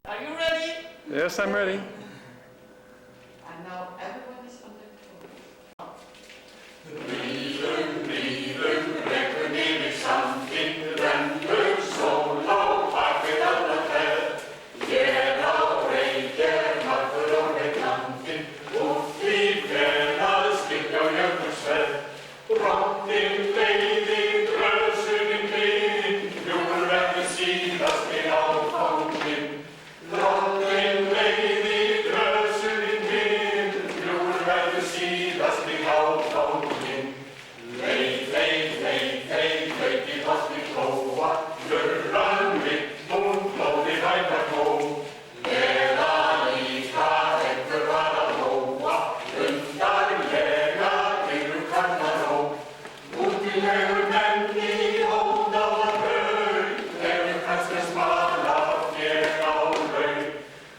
Are you ready? Yes, I'm ready. And now everybody's on the floor. Brieven, brieven, brengen nämlich samt in de render, zo low, hard weer aan de ver. Jera, reitjer, maar voor de kanten, hoeft die ver, alles klinkt jouw jeugdsver. Rond in kleding, reuzen in kleding, jongen werden zien, dat is geen afhouding. Rond in kleding, reuzen in kleding, jongen werden zien, dat is geen afhouding. Leef, leef, leef, leef, leef, die was niet goa, de run wit, don't blow die weiter go. Lera, lika, en verwara goa, een daar lega, in uw karnaro. Moet die leeuwen men die hold al wat heut, en u gaat ze smal af, neer al heut.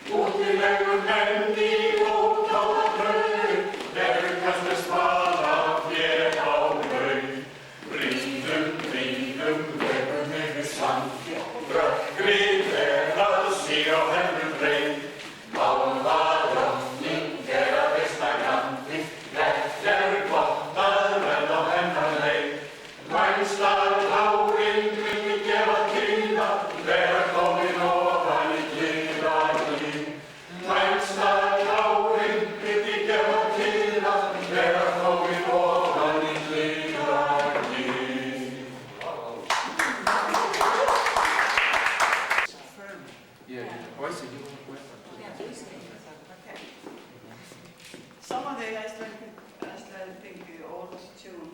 Moet die leeuwen men die hold al wat heut, en u gaat ze smal af, neer al heut. Vrienden, vrienden, we hebben mee gezang, teruggreep en alles hier al hebben breed. Bouwen waarom niet, der restaurant is, recht der kwachter en dan hem alleen. Mijn staat hou in, ik heb wat kinderen, daar kom je nog aan het leraartje. Mijn staat hou in, ik heb wat kinderen, daar kom je nog aan het leraartje. Yeah, voice you want Okay. Some of the Icelandic old tune.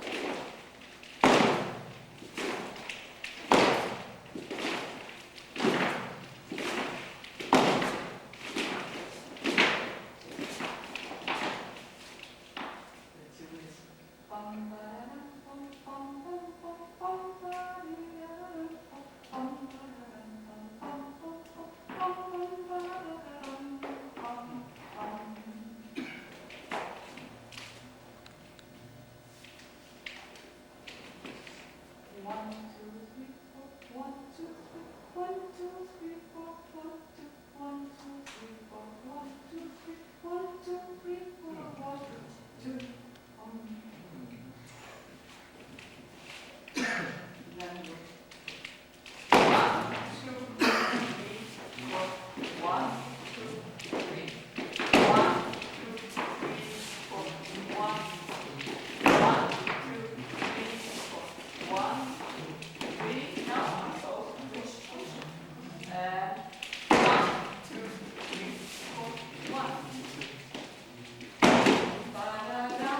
Ba-da-da.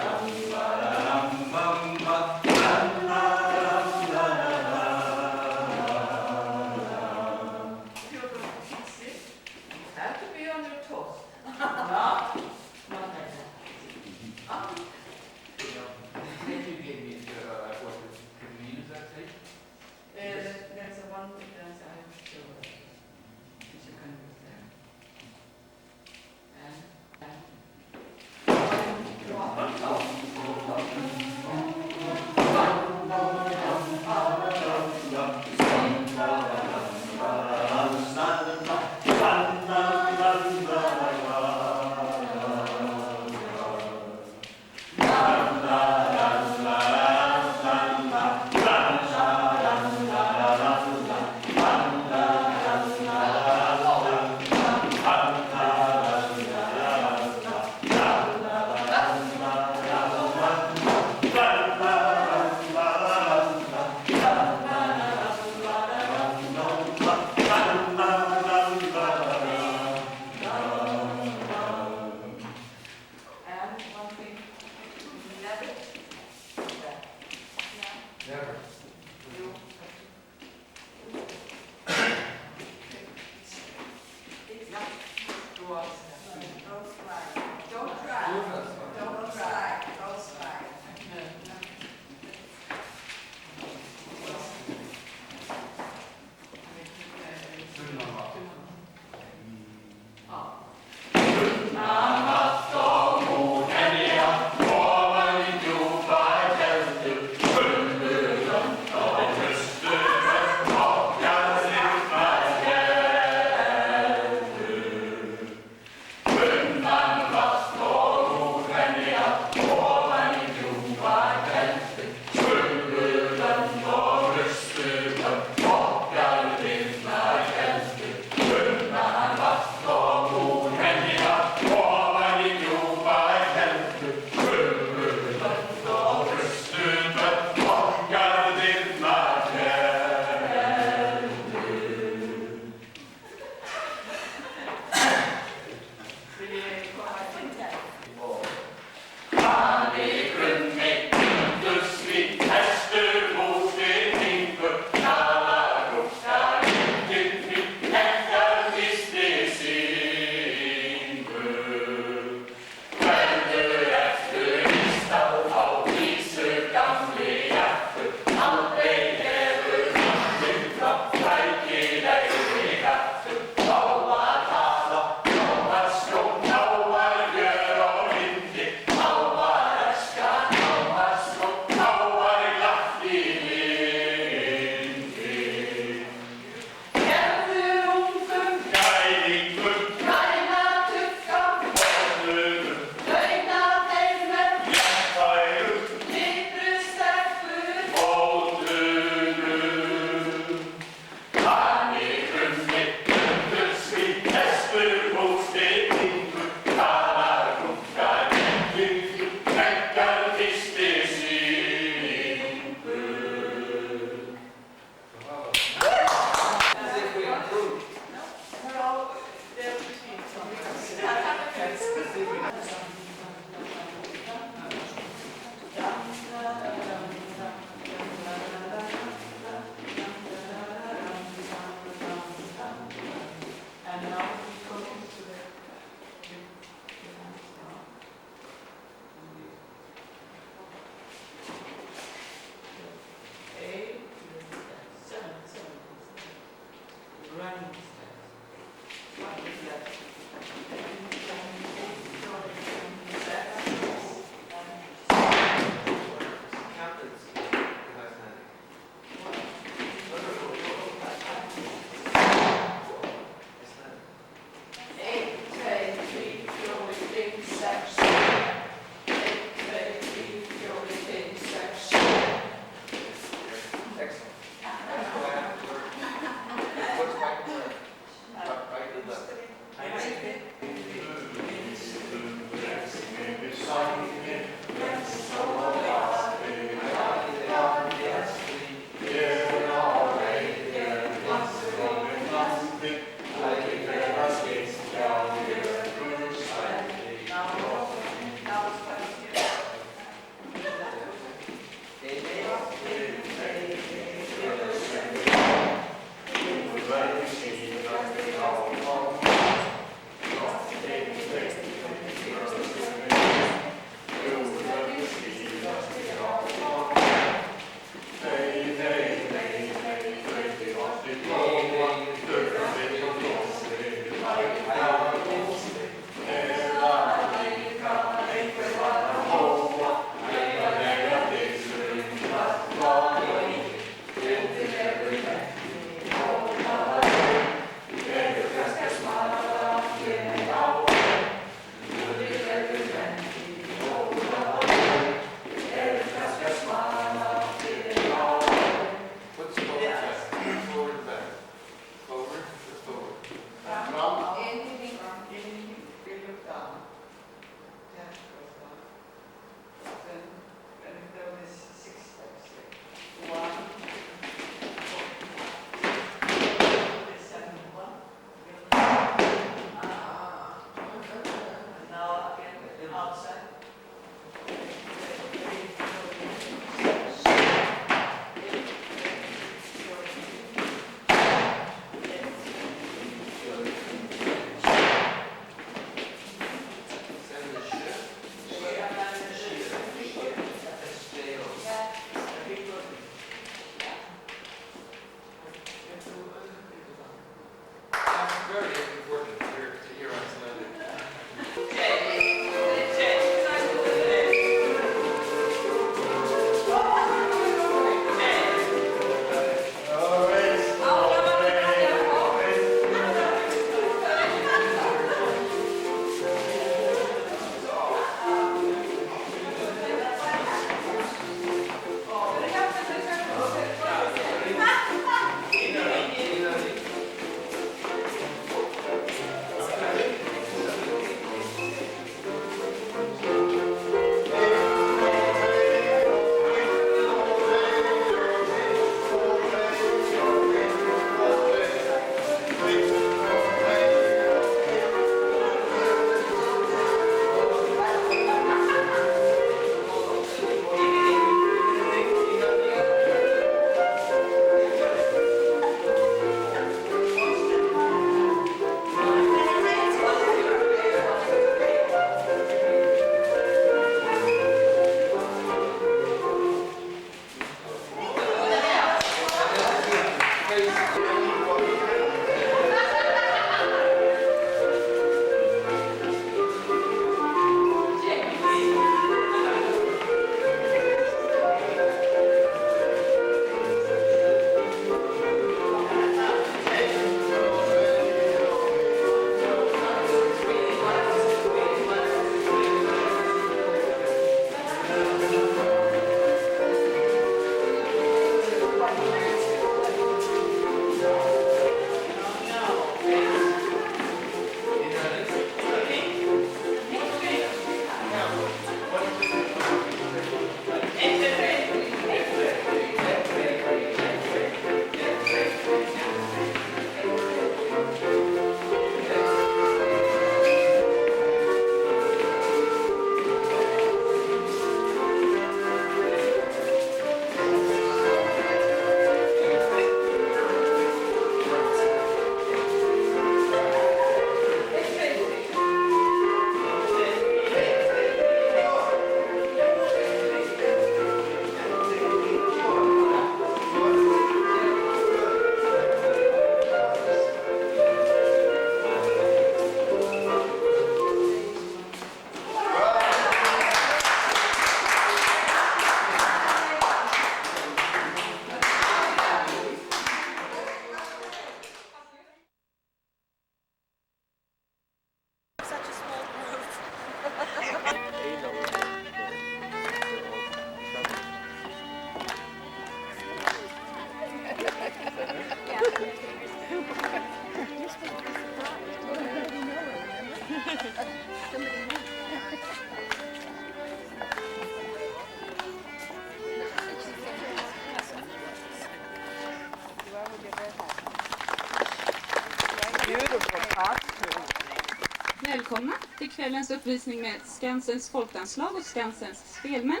välkomna till kvällens uppvisning med Skansens folkdanslag och Skansens spelmän.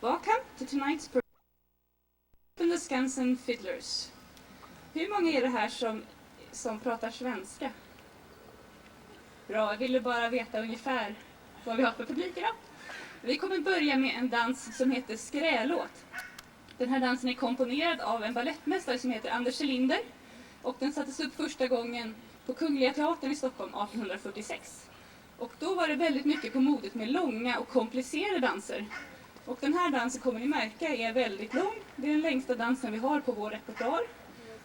Welcome to tonight's performance from the Skansen Fiddlers. Hur många är det här som pratar svenska? Bra, jag ville bara veta ungefär vad vi har för publik idag. Vi kommer börja med en dans som heter Skrälåt. Den här dansen är komponerad av en ballettmästare som heter Anders Linder. Och den sattes upp första gången på Kungliga Teatern i Stockholm 1846. Och då var det väldigt mycket på modet med långa och komplicerade danser. Och den här dansen kommer ni märka är väldigt lång. Det är den längsta dansen vi har på vår repertoar.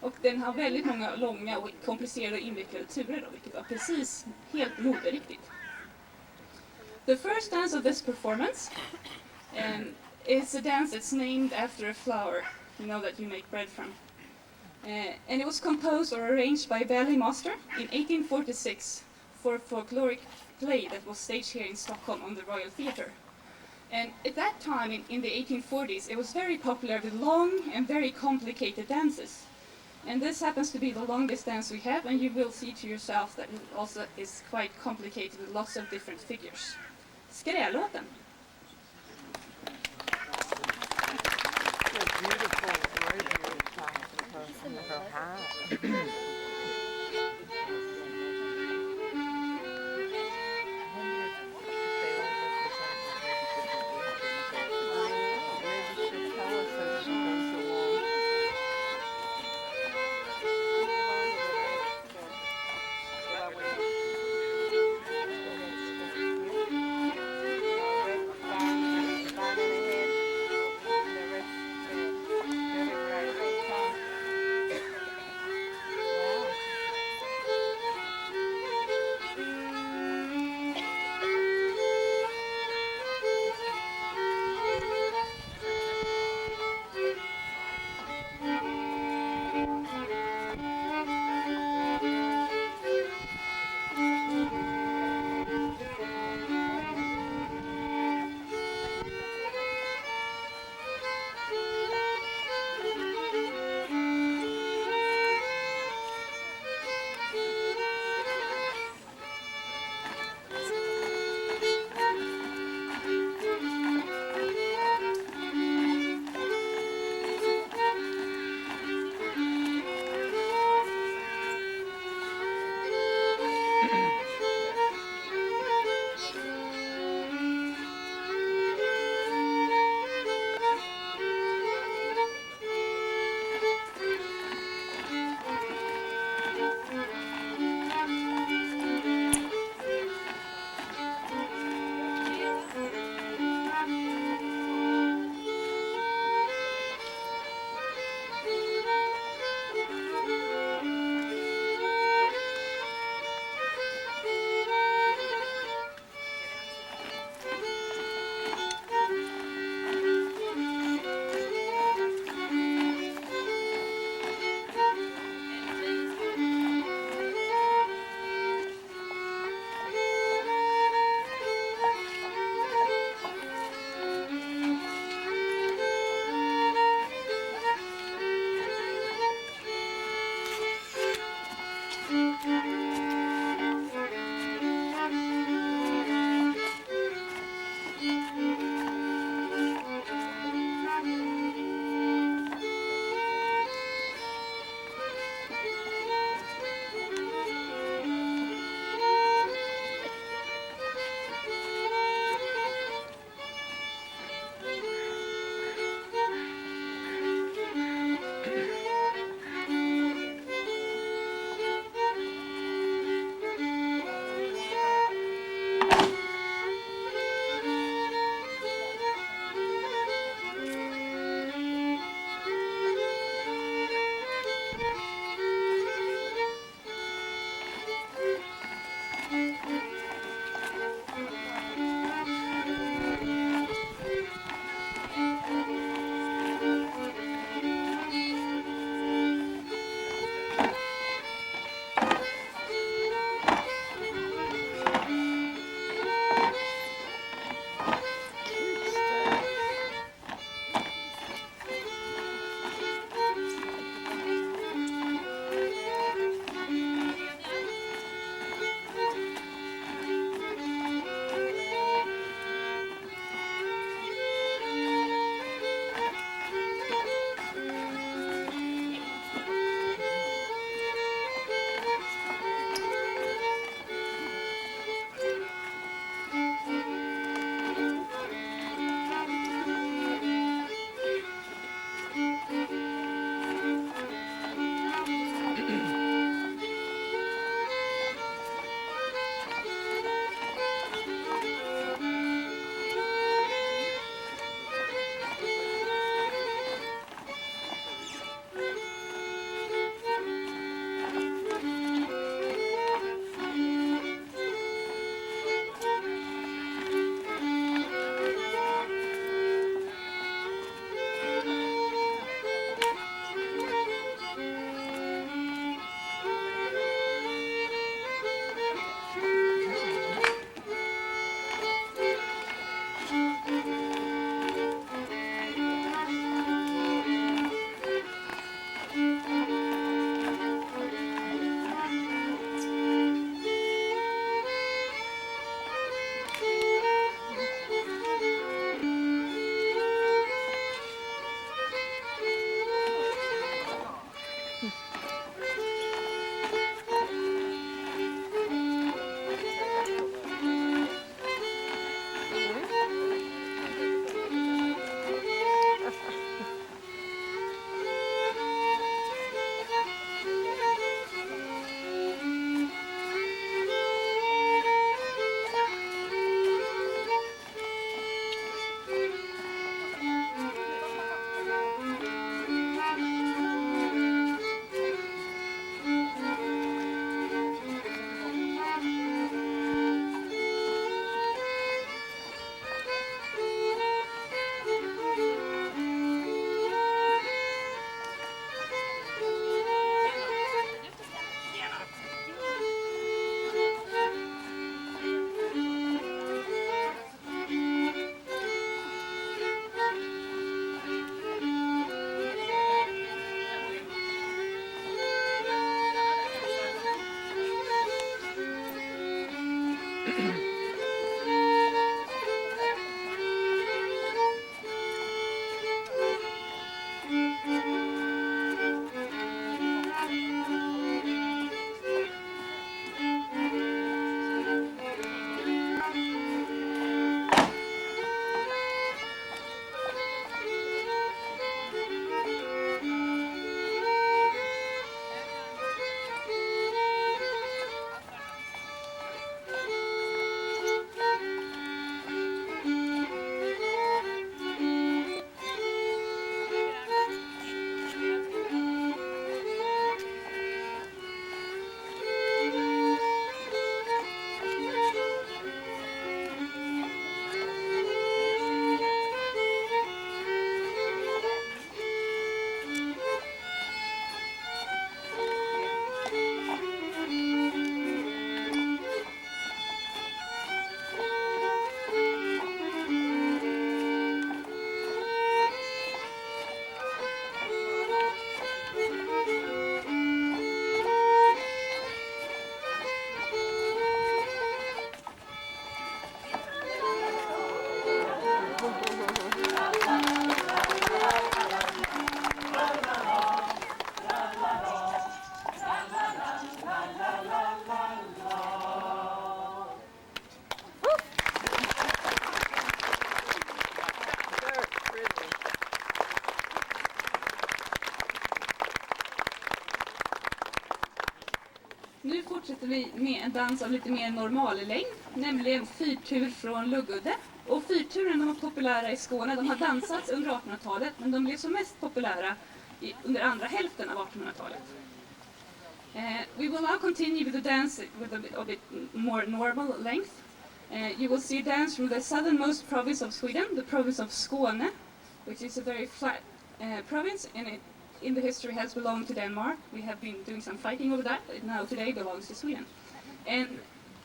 Och den har väldigt många långa och komplicerade och invecklade turer då, vilket var precis helt moderiktigt. The first dance of this performance is a dance that's named after a flower, you know, that you make bread from. And it was composed or arranged by a ballet master in 1846 for a folkloric play that was staged here in Stockholm on the Royal Theatre. And at that time, in the 1840s, it was very popular with long and very complicated dances. And this happens to be the longest dance we have, and you will see to yourself that it also is quite complicated with lots of different figures. Skrälåten. fortsätter vi med en dans av lite mer normal längd, nämligen fyrtur från Luggudde. Och fyrturen var populära i Skåne, de har dansats under 1800-talet, men de blev som mest populära under andra hälften av 1800-talet. We will now continue with the dance with a bit more normal length. You will see a dance from the southernmost province of Sweden, the province of Skåne, which is a very flat province, and it in the history has belonged to Denmark. We have been doing some fighting over that, but it now today belongs to Sweden. And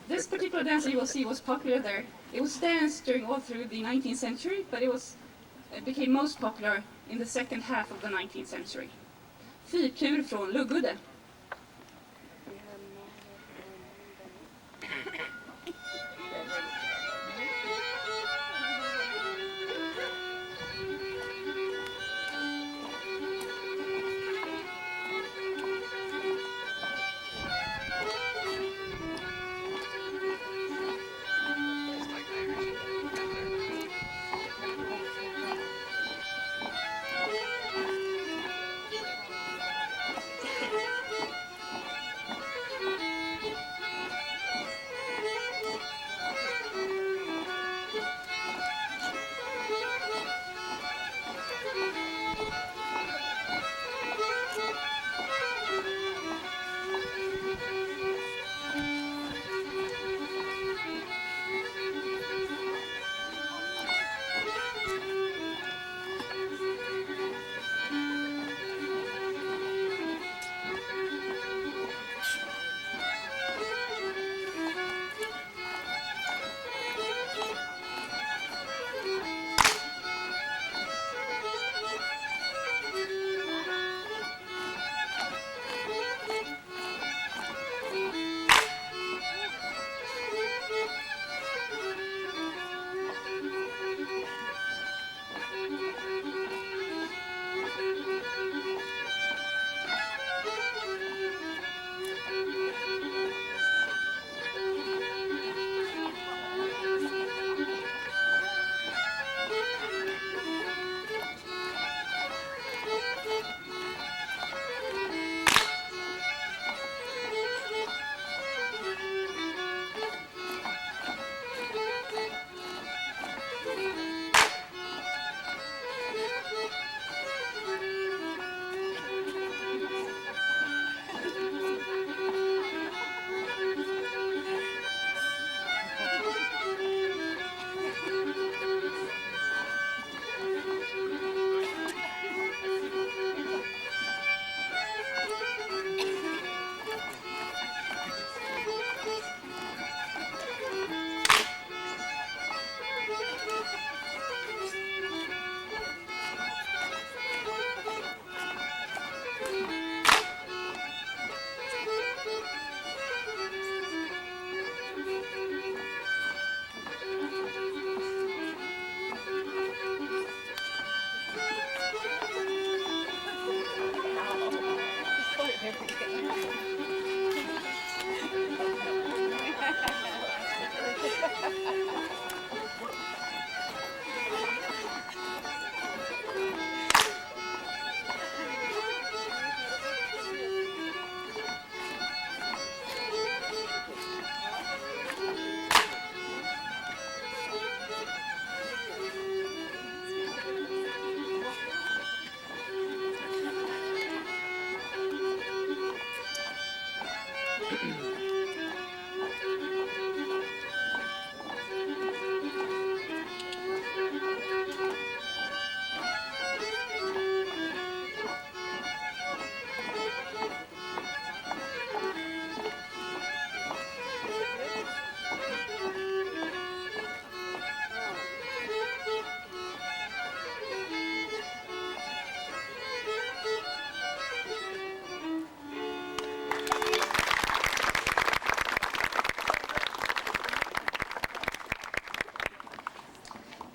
this particular dance you will see was popular there. It was danced during all through the 19th century, but it became most popular in the second half of the 19th century. Fyrtur från Luggudde.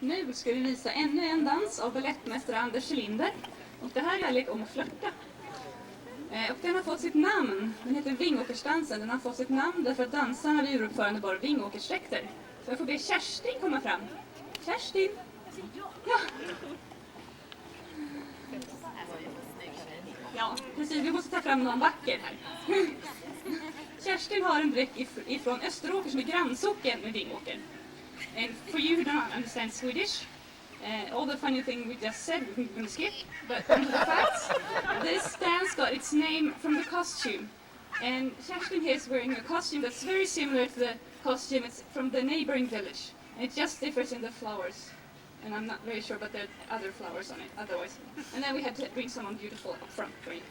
Nu ska vi visa ännu en dans av balettmästare Anders Linder. Och det här är kärlek om att flörta. Och den har fått sitt namn, den heter Vingåkersdansen. Den har fått sitt namn därför att dansarna vid uruppförande bar vingåkersdräkter. Så jag får be Kerstin komma fram. Kerstin! Ja! Ja, precis. Vi måste ta fram någon vacker här. Kerstin har en dräkt ifrån Österåker som är grannsocken med Vingåker. And for you who don't understand Swedish, all the funny thing we just said, we're going to skip, but on to the facts. This dance got its name from the costume. And Kerstin here is wearing a costume that's very similar to the costume it's from the neighboring village. And it just differs in the flowers. And I'm not very sure, but there are other flowers on it otherwise. And then we had to bring someone beautiful up front for you.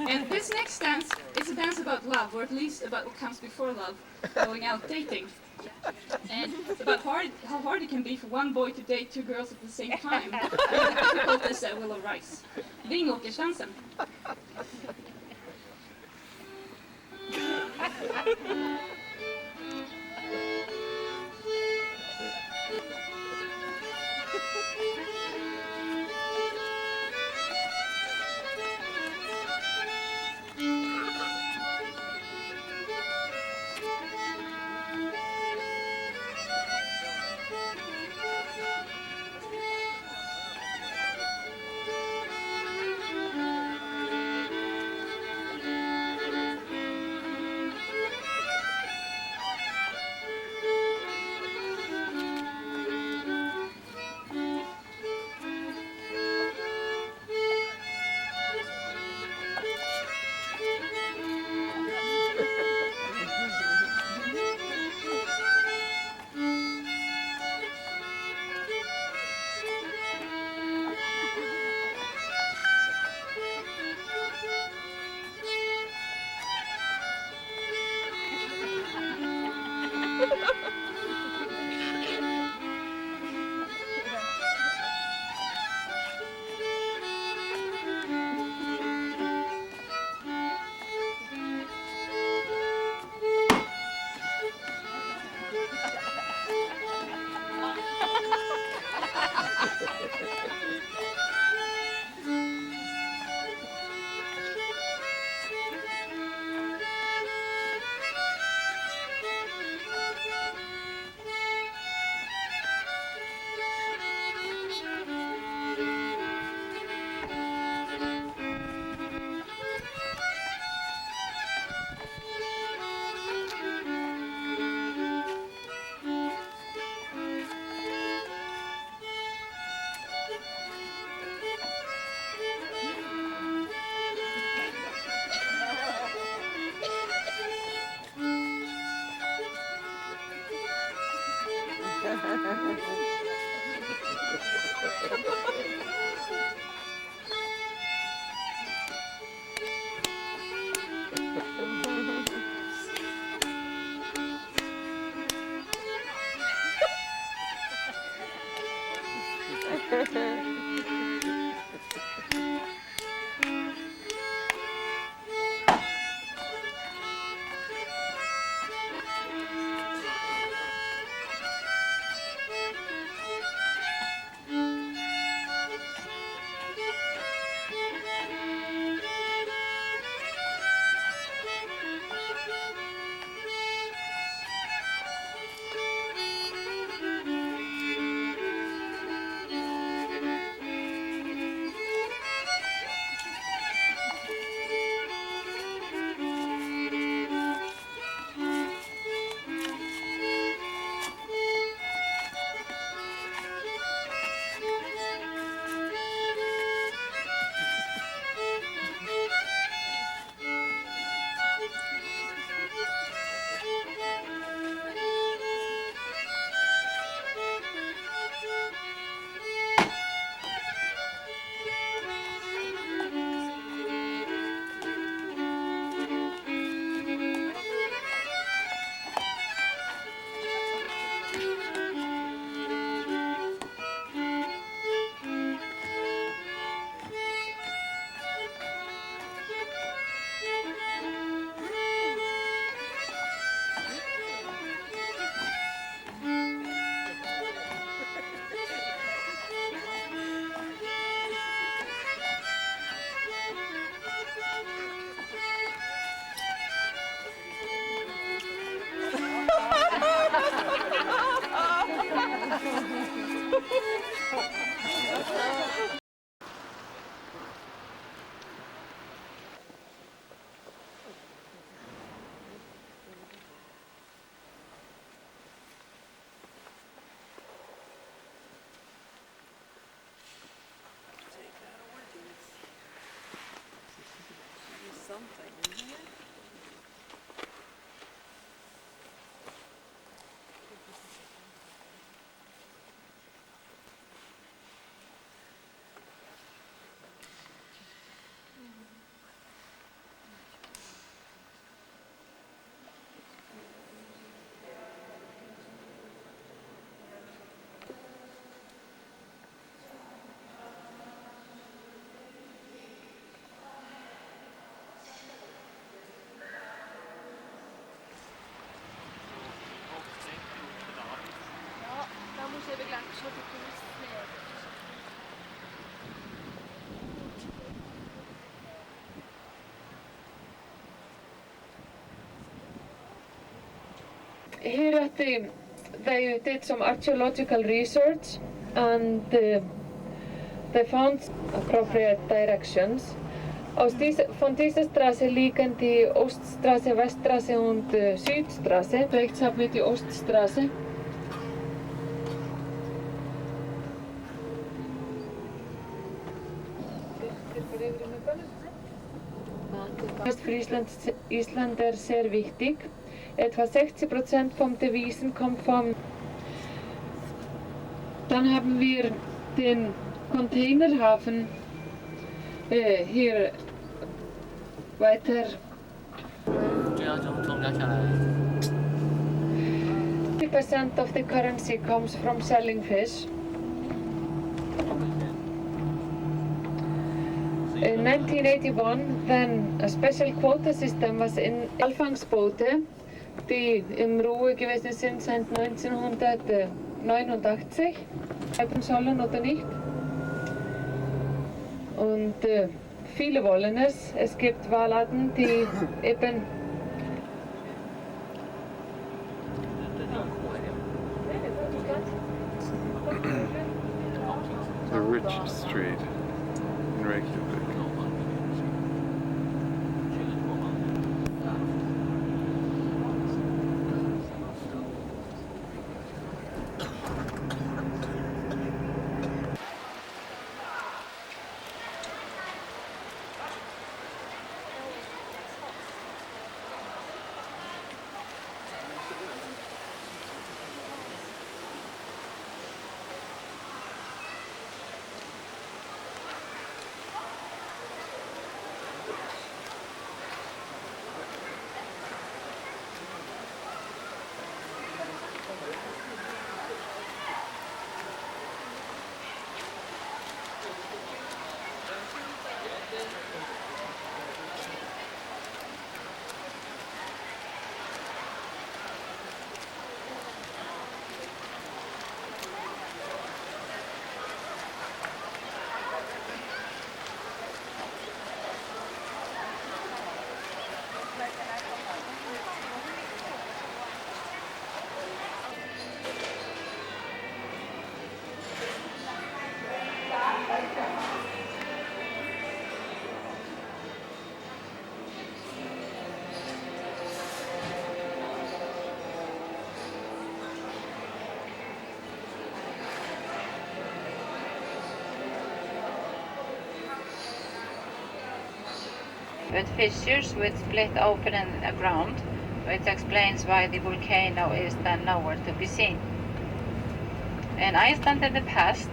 And this next dance is a dance about love, or at least about what comes before love, going out dating. And about how hard it can be for one boy to date two girls at the same time. And the difficulties that will arise. Vingåkersdansen. Here at they did some archaeological research and they found appropriate directions. Von dieser Straße liegen die Oststraße, Weststraße und Südstraße. Rechts haben wir die Oststraße. Ist für Isländer sehr wichtig. Etwa 60% vom Devisen kommt vom. Dann haben wir den Containerhafen hier weiter. 50% of the currency comes from selling fish. In 1981, then a special quota system was in Walfangsboote, die im Ruhe gewesen sind seit 1989, bleiben sollen oder nicht. Und viele wollen es. Es gibt Wahlarten, die eben The Rich Street in Reykjavik. With fissures which split open in the ground, which explains why the volcano is then nowhere to be seen. In Iceland in the past,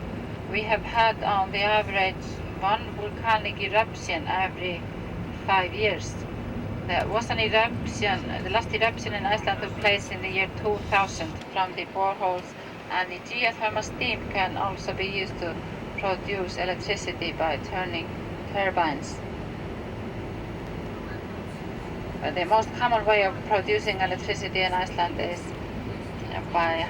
we have had on the average one volcanic eruption every 5 years. There was an eruption, the last eruption in Iceland took place in the year 2000 from the boreholes, and the geothermal steam can also be used to produce electricity by turning turbines. The most common way of producing electricity in Iceland is by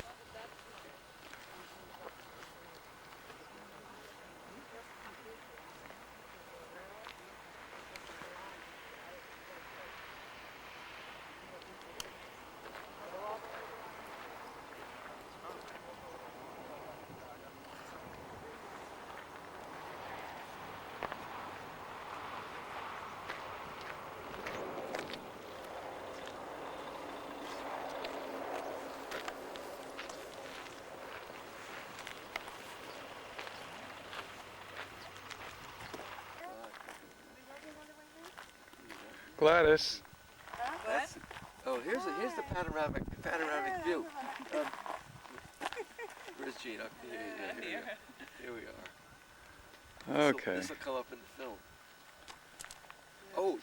Gladys. Oh, here's the panoramic view. Where's Gene? Here we are. Okay. This will come up in the film. Oh.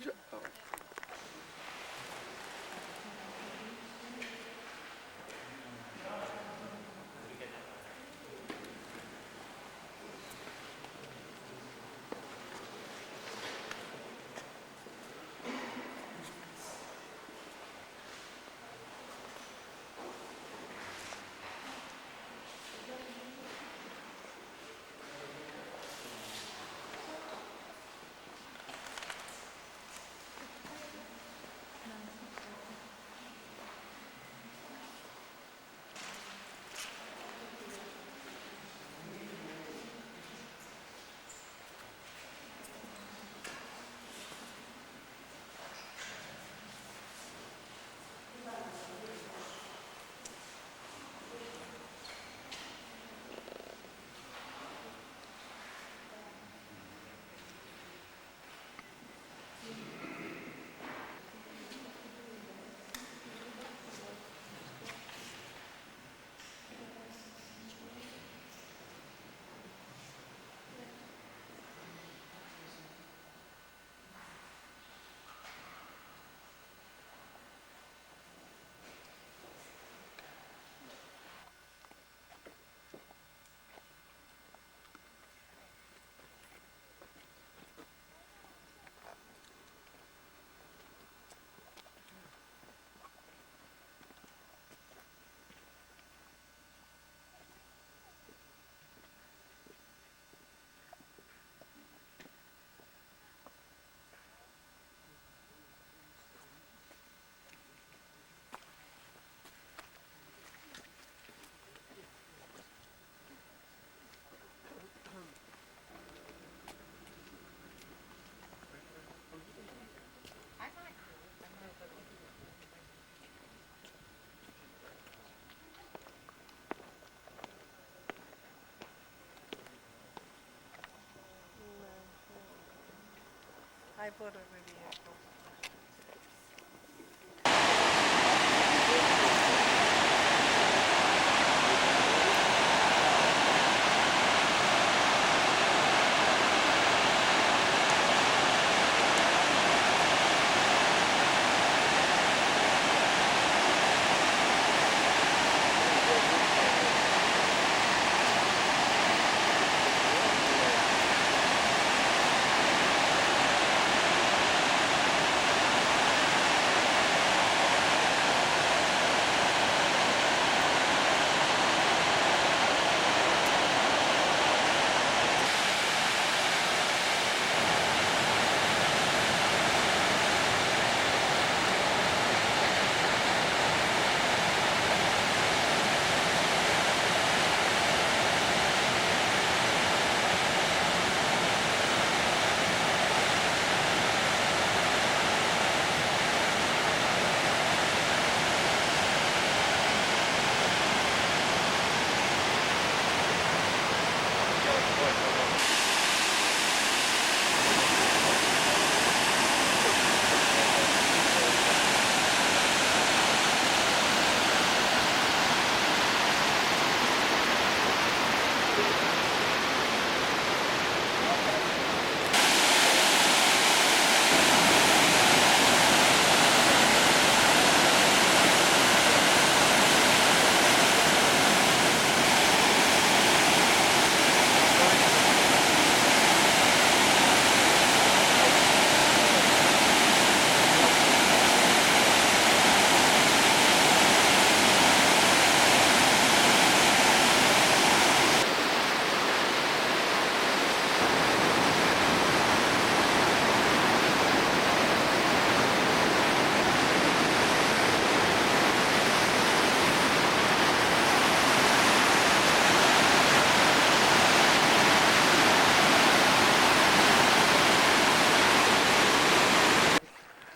I bought already a couple.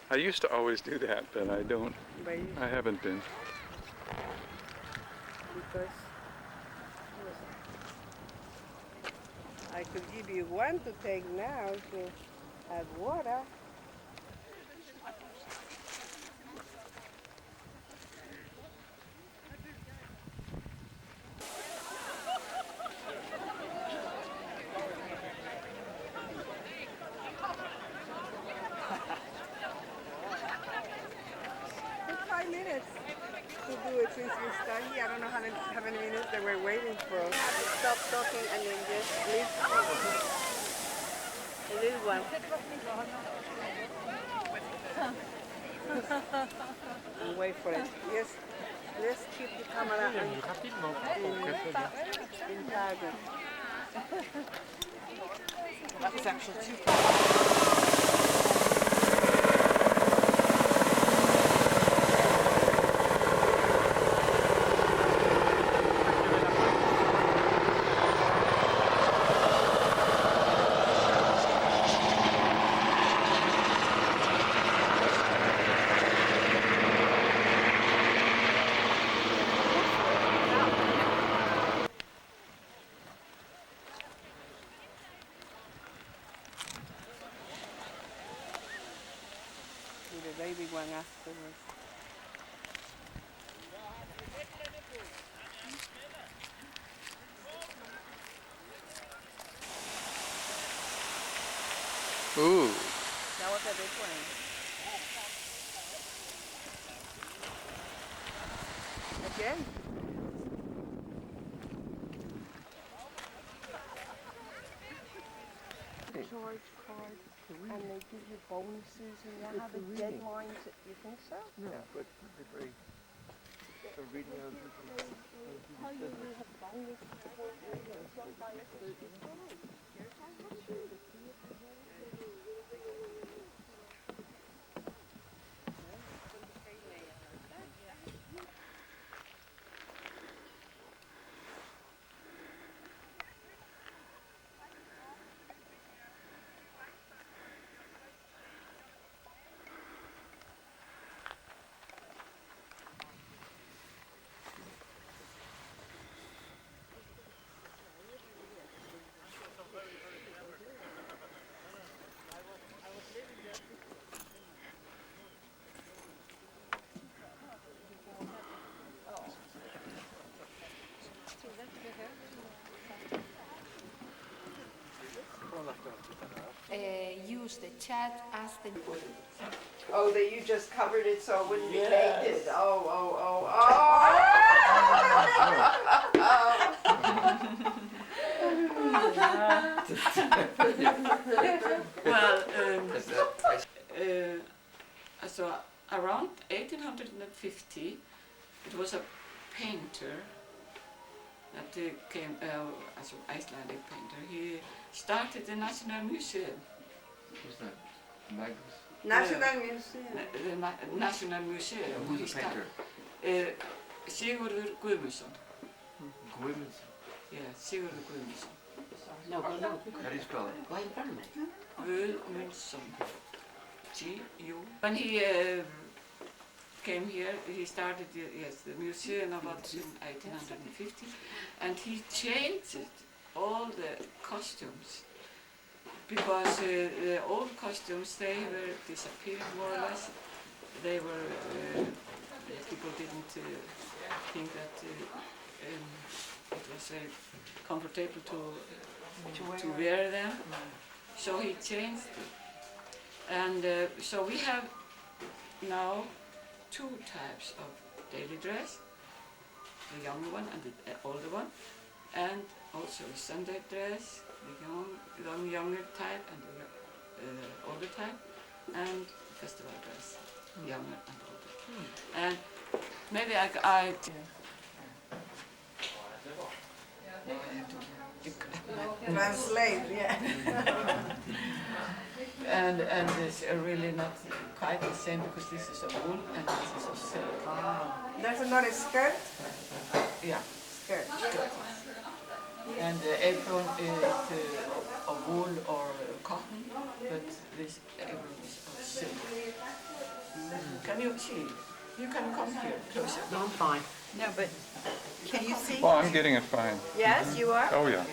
I used to always do that, but I don't. I haven't been. Because I could give you one to take now to add water. Took 5 minutes to do it since we started here. I don't know how many minutes they were waiting for. Stop talking and then just leave. A little one. And wait for it. Yes, let's keep the camera in target. That was actually too far. The baby one afterwards. Ooh. That was a big one. Again? Charge card, and they give you bonuses, and you have a deadline. You think so? No, but they're reading out. How you have bonuses? Don't buy a food. use the chat as the... Oh, that you just covered it so it wouldn't be Yes. naked. Oh. Well, so around 1850, it was a painter that came, as an Icelandic painter. He started the National Museum. Who's that? Magnus? National Museum. The National Museum. Who's He the painter? Sigurður Guðmundsson. Guðmundsson. Yeah, Sigurður Guðmundsson. No. How do you spell it? Why in front of me? Guðmundsson. G-U. When he came here, he started the museum about in 1850, and he changed all the costumes because the old costumes, they were disappearing more or less. They were people didn't think that it was very comfortable to wear them, so he changed it. And so we have now two types of daily dress, the younger one and the older one, and also the Sunday dress, the younger type and the older type, and festival dress, younger and older. And maybe I Translate, yeah. and it's really not quite the same because this is a wool and this is a silk. That's another skirt? Yeah. Skirt. And the apron is of wool or cotton, but this apron is of silk. Can you see? You can come here closer. No, I'm fine. No, but can you see? Oh, I'm getting it fine. Yes, you are? Oh, yeah.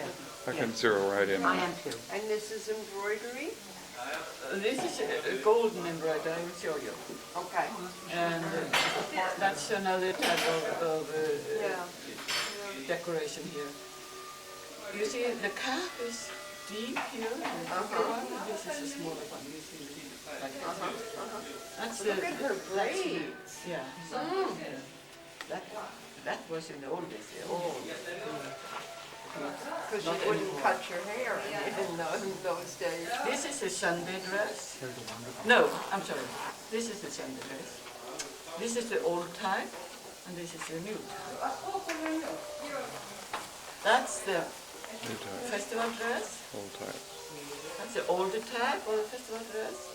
I can zero right in. I am too. And this is embroidery? This is a golden embroidery, I will show you. Okay. And that's another type of decoration here. You see, the cap is deep here, and this is a smaller one. You see, like that's Look at her braids. Yeah. That was in the old days. Because you wouldn't cut your hair in those days. This is a Sunday dress. No, I'm sorry. This is the Sunday dress. This is the old type, and this is the new type. That's the New type. festival dress. Old type. That's the older type of the festival dress.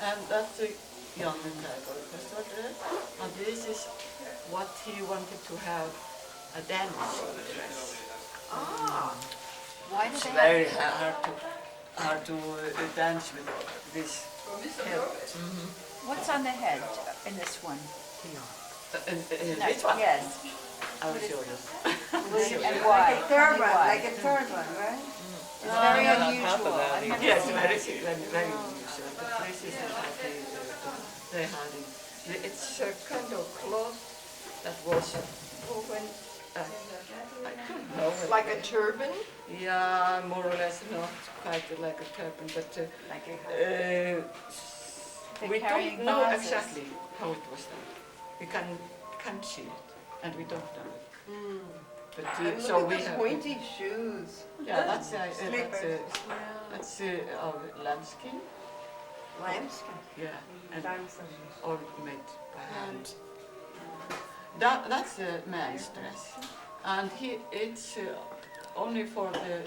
And that's the younger type of the festival dress. And this is what he wanted to have, a dance dress. Why do It's they very have... hard to dance with this head. What's on the head in this one? This one? Yes. I will show you. And why? Like a turban, Why? like a turban, right? It's very unusual. Yes, very unusual. But this is the type they had it. It's a kind of cloth that was woven. I don't know. Like a turban? Yeah, more or less, not quite like a turban, but we carrying don't know vases. exactly how it was done. We can't see it, and we don't know it. But And so look we at the have. pointy shoes. Yeah, that's Slippers. our lambskin. Lambskin. Yeah, and Lambskin. all made by hand. That's the man's dress, and it's only for the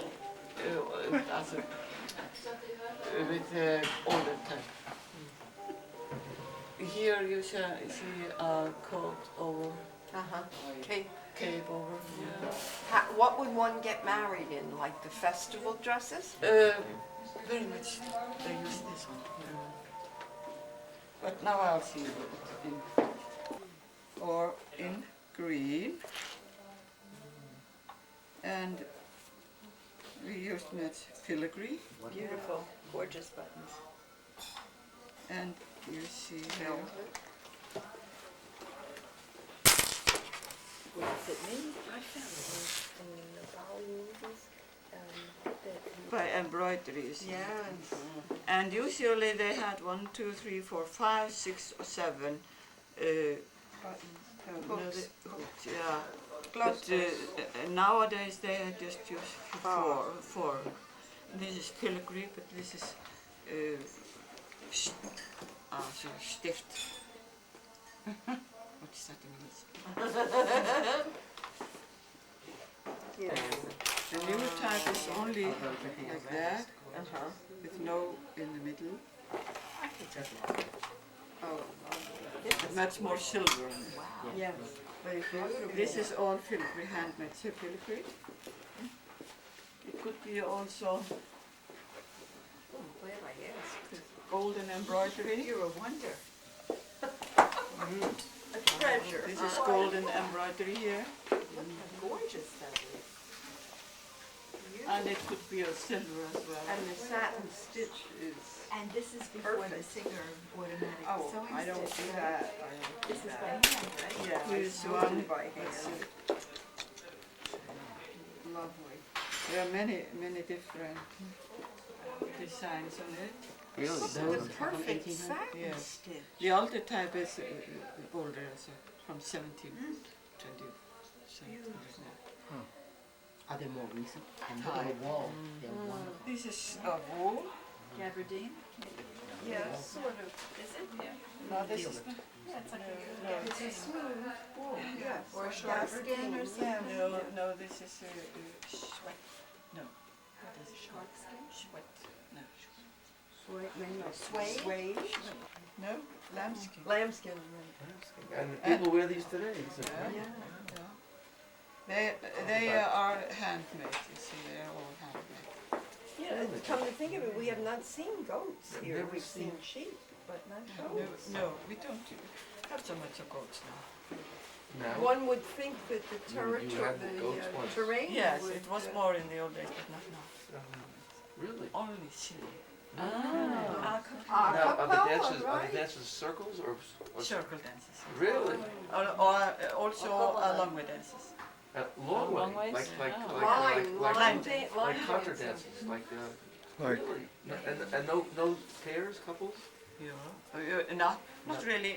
with the older type. Here you see a coat over, Okay. cape over. What would one get married in? Like the festival dresses? Very much they use this one. But now I'll see it in green, and we used much filigree, Beautiful, gorgeous buttons. and you see here. By embroideries. Yes. And usually they had 1, 2, 3, 4, 5, 6 or 7 Hooks. hooks, yeah. But nowadays they just use four. This is filigree, but this is stift. What is that in English? Yes. The new type is only like that, with no in the middle. Oh, much more silver in it. Yes. Very beautiful. This is all filigree, handmade filigree. It could be also golden embroidery. You're a wonder. A treasure. This is golden embroidery here. Gorgeous that is. And it could be a silver as well. And the satin stitch is. And this is before the Perfect. Singer automatic Oh, sewing I don't stitch. do that. This is by hand, right? Yeah, Here's I one. sew by Let's hand. see. Lovely. There are many different designs on it. The perfect satin Yes. stitch. The older type is older, so from 1720. Are they more recent? And Thai. look at the wall. They're wonderful. This is a wool. Gabardine? Yeah, sort of. Is it? Yeah. No, this is Yeah, it's like It's a smooth wool, yes. Or a sharkskin or something. no. This is sweat. No, what is it? Sharkskin? Sweat. No. Suede. Suede. No, lambskin. Lambskin, right. And people wear these today. These are Yeah. They are handmade. You see, they are all handmade. Yeah, come to think of it, we have not seen goats here. Never We've seen- seen sheep, but not No, goats. no, we don't have so much of goats now. now. One would think that the You had the goats once. terrain Yes, would, it was more in the old days, but not now. Really? Only Chile. Now, Acapella, are right? the dances circles or Circle dances. really? Or also long way dances. Long way, Long ways? like line contra dancing. dances, like Like- really, and no pairs, couples. Yeah. Not really.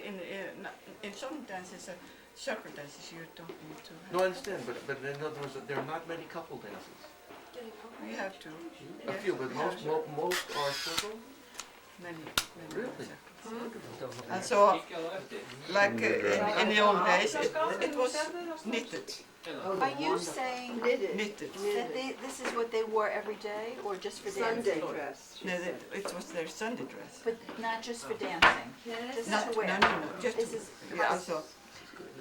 In some dances, circle dances, you don't need to. No, I understand, but in other words, there are not many couple dances. We have to. A few, but most are circle. Many. Really? And so, like in the old days, it was knitted. Are you saying Knitted. that this is what they wore every day or just for Sunday dancing? dress. No, it was their Sunday dress. But not just for dancing? This Not, is to wear? no, just This to- is yeah. So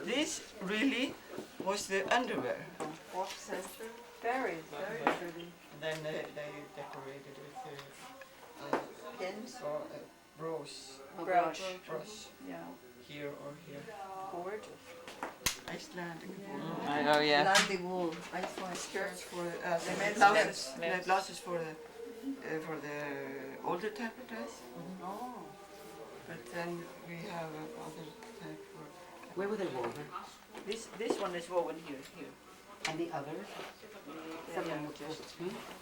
this really was the underwear. Very, very pretty. Then they decorated with pins? or brooch Brooch. Yeah. here or here. Gorgeous. Icelandic. I know, yeah. Landy wool. Skirts for They made blouses for the older type of dress. Oh. But then we have other type for. Where were they woven? This one is woven here. And the others? Some of them were just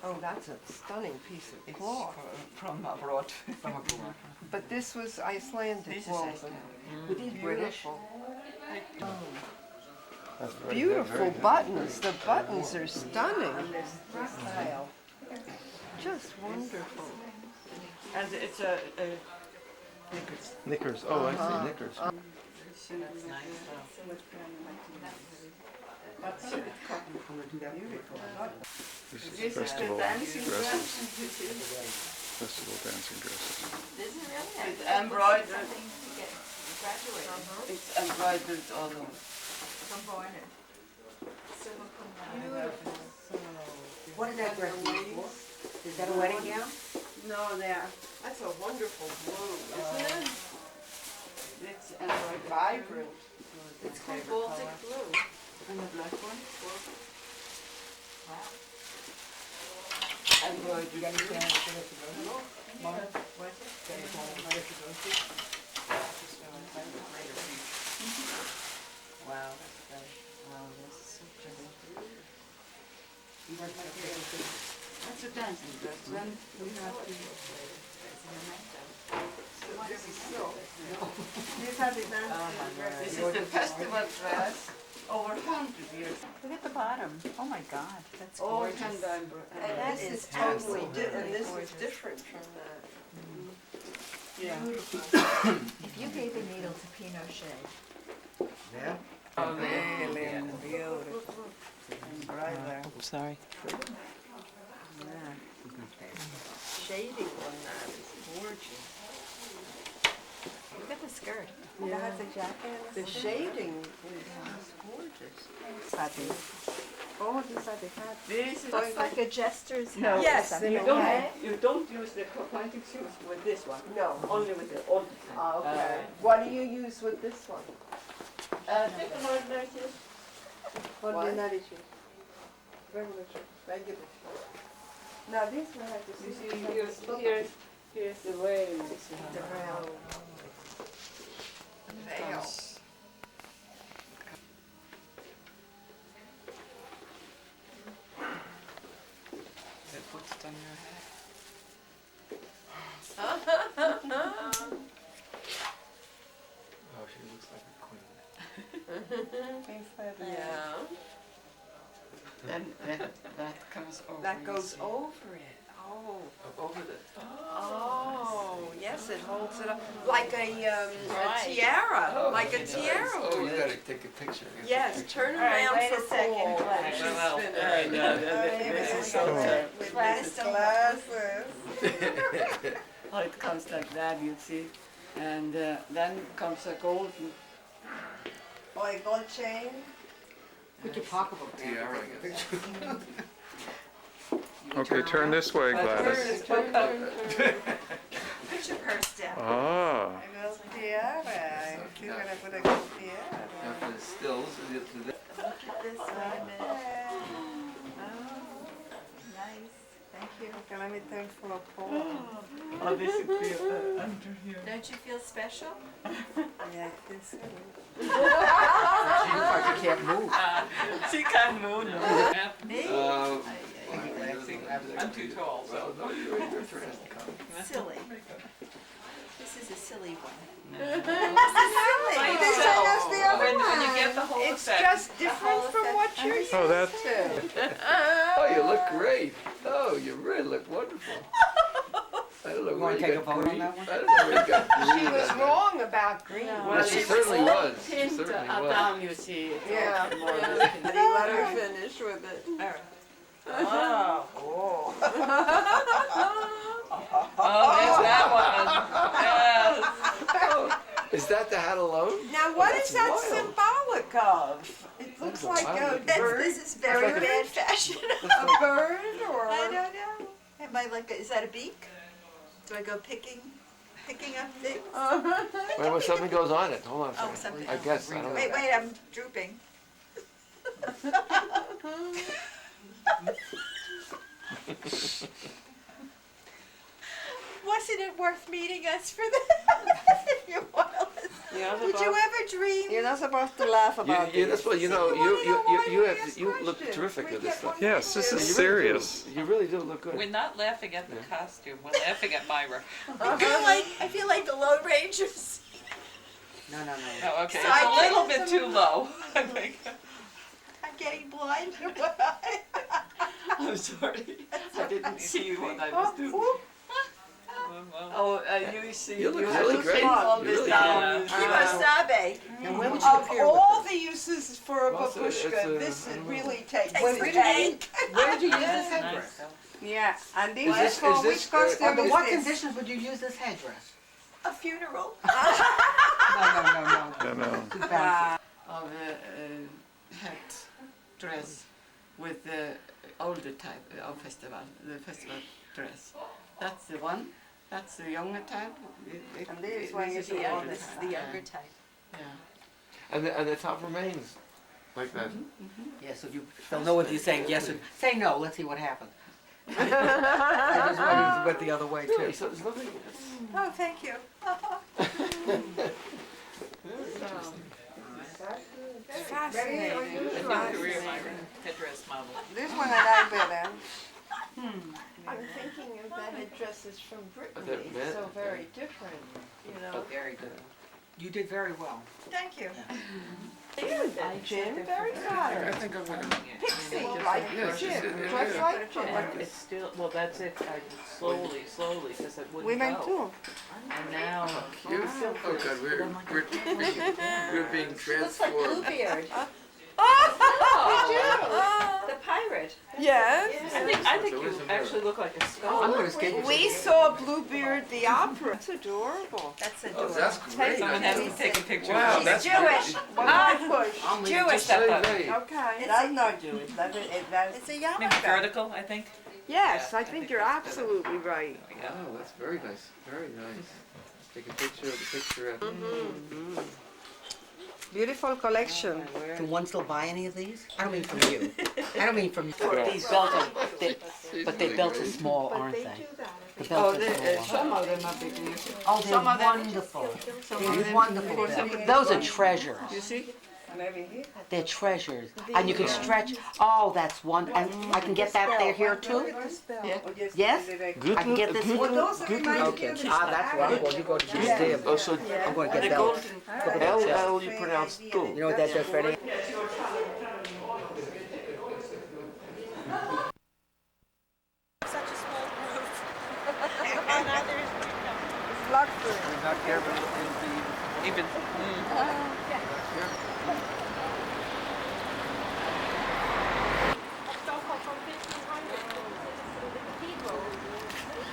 Oh, that's a stunning piece of It's cloth. from abroad. from abroad. But this was Icelandic This is woven. Icelandic. Were these British? Beautiful buttons. The buttons are stunning. Just wonderful. And it's a knickers. Knickers. Oh, I see knickers. That's nice. That's cotton. This This is is the festival dancing dresses. dress. Festival dancing dresses. This is really It's nice. embroidered. Something to get graduated. It's embroidered all over. Component. Silver What is that dress used for? Is that a wedding gown? No, that's a wonderful blue, isn't it? It's embroidered. Vibrant. It's called Baltic blue. And the black one. Wow. Embroidered. Wow, that's great. Wow, that's so pretty. You like my That's a dancing dress. Then we have to... These are the dancing dresses. This is the festival dress over 100 years. Look at the bottom. Oh my God, that's All gorgeous. hand And this is totally different, and this is different from that. Yeah. If you gave a needle to Pinochet, Yeah? Oh, really beautiful. Right there. Sorry. Yeah. Shading on that is gorgeous. look at the skirt. Yeah. That has a jacket. The shading is gorgeous. Oh, these are the hats. This is Looks like a jester's hat. no. Yes, Something You they don't, okay. you don't use the pointing shoes with this one. No. Only with the old. Oh, okay. What do you use with this one? Take an ordinary shoes. Ordinary shoes. Regular shoes. Regular shoes. Now this one has to You see. see, here's the rail. The rail. Veil. They put it on your head. Oh, she looks like a queen. Yeah. Then that comes over. That you goes see. over it. Oh. Over the. Oh, yes, it holds it up like a Right. tiara, Oh, like a nice. tiara. Oh, would. you gotta take a picture. Yes, turn All right, around wait for a second, Paul. Claire. She's Well, finished. this is so With Class his don't- glasses. how it comes like that, you see. And then comes a golden. Oh, a gold chain. Put your pocketbook down. Tiara, I guess. Okay, turn this way, Gladys. Turn. Put your purse down. Ah. A gold tiara. You're gonna put a gold tiara. Now for the stills, Look at this, wait a minute. Oh, nice. Thank you. Okay, let me turn for Paul. Oh, this is the under here. Don't you feel special? Yeah, this one. She looks like she can't move. She can't move. Me? I'm too tall, so. Silly. This is a silly one. Silly. By This itself. one is the other When one. you get the whole It's set. just different from what you're used Oh, that's. to. Oh, you look great. Oh, you really look wonderful. I don't know You where wanna you take a got vote on green. that one? I don't know where you got green. She was wrong about green. Well, she certainly was. She Pinned certainly was. down, you see. It's Yeah. all more Let her finish with it. Oh, Oh. oh, there's that one. Yes. Is that the hat alone? Now, what That's is that wild. symbolic of? It looks That's a like wild a looking bird. This is very Bird? bad fashion. A bird or? I don't know. Am I like, is that a beak? Do I go picking up things? Wait, well, something goes on it. Hold on a Oh, second. something I else. guess, I don't know. Wait, I'm drooping. Wasn't it worth meeting us for that? You wanna listen? Would you ever dream? You're not supposed to laugh about You, this. that's what you know. You look terrific with this stuff. Yes, this is You really serious. do. You really do look good. We're not laughing at the costume, we're laughing at Myra. I feel like the Lone Rangers. No, no, no. Oh, okay, So it's I a little get bit too low, I think. I'm getting blind. I'm sorry, I didn't see what I was doing. Oh, you see, You look have really to great. pin all You this really down. do. Kimasabe. Now, where would you Of appear with all this? the uses for a Well, it's babushka, this I don't know. really takes Takes the the cake. Where did you use this headdress? Yeah, and these Is are this- for is which this, costume Under is what this? conditions would you use this headdress? A funeral. No. No, no. Too fancy. Of a hat dress with the older type of festival, the festival dress. That's the one. That's the younger type. And this one is the the older oldest, type. The younger type. Yeah. And the top remains like that. Yeah, so they'll know whether you're saying yes or say no. Let's see what happens. I just went the other way too. Really, so there's nothing. Oh, thank you. Fascinating. Career Myra, headdress model. This one I like better. I'm thinking of the headdresses from Brittany, that- so very different, you know. Very good. You did very well. Thank you. Jim, very I flattering. think I'm gonna. Pixie, like Yes, Jim, it just is. like Jim. It's still, well, that's it, slowly, because it wouldn't Women go. too. And now, Cute. Oh God, we're being Looks like transformed. Bluebeard. The pirate. Yes. I think you actually look like a skull. I'm gonna skate. We saw Bluebeard the opera. It's adorable. That's Oh, adorable. that's great. Someone has to take a picture. Wow, She's that's Jewish. Well, I push. I'm leaving. Jewish. Just say they. Okay, that's not Jewish. That's, It's a Maybe yarmulke. vertical, I think. yes, I think you're absolutely right. Oh, that's very nice. Very nice. Take a picture of the picture. Beautiful collection. Can one still buy any of these? I don't mean from you. I don't mean from you. These belts are, but the belts are small, aren't they? The Oh, belts are small. some of them are big news. Oh, they're wonderful. They're wonderful belts. Those are treasures. You see? Maybe here. They're treasures. And you can stretch. Oh, that's one. And I can get that there here too? Yes? I can get this here? Okay. That's right. Well, you go to the museum. Also, I'm going to get belts. L you pronounce two. You know what that does, Freddie? Such a small group. It's luxury. We're not careful in Even, Stockholm from 1500 to the cathedral.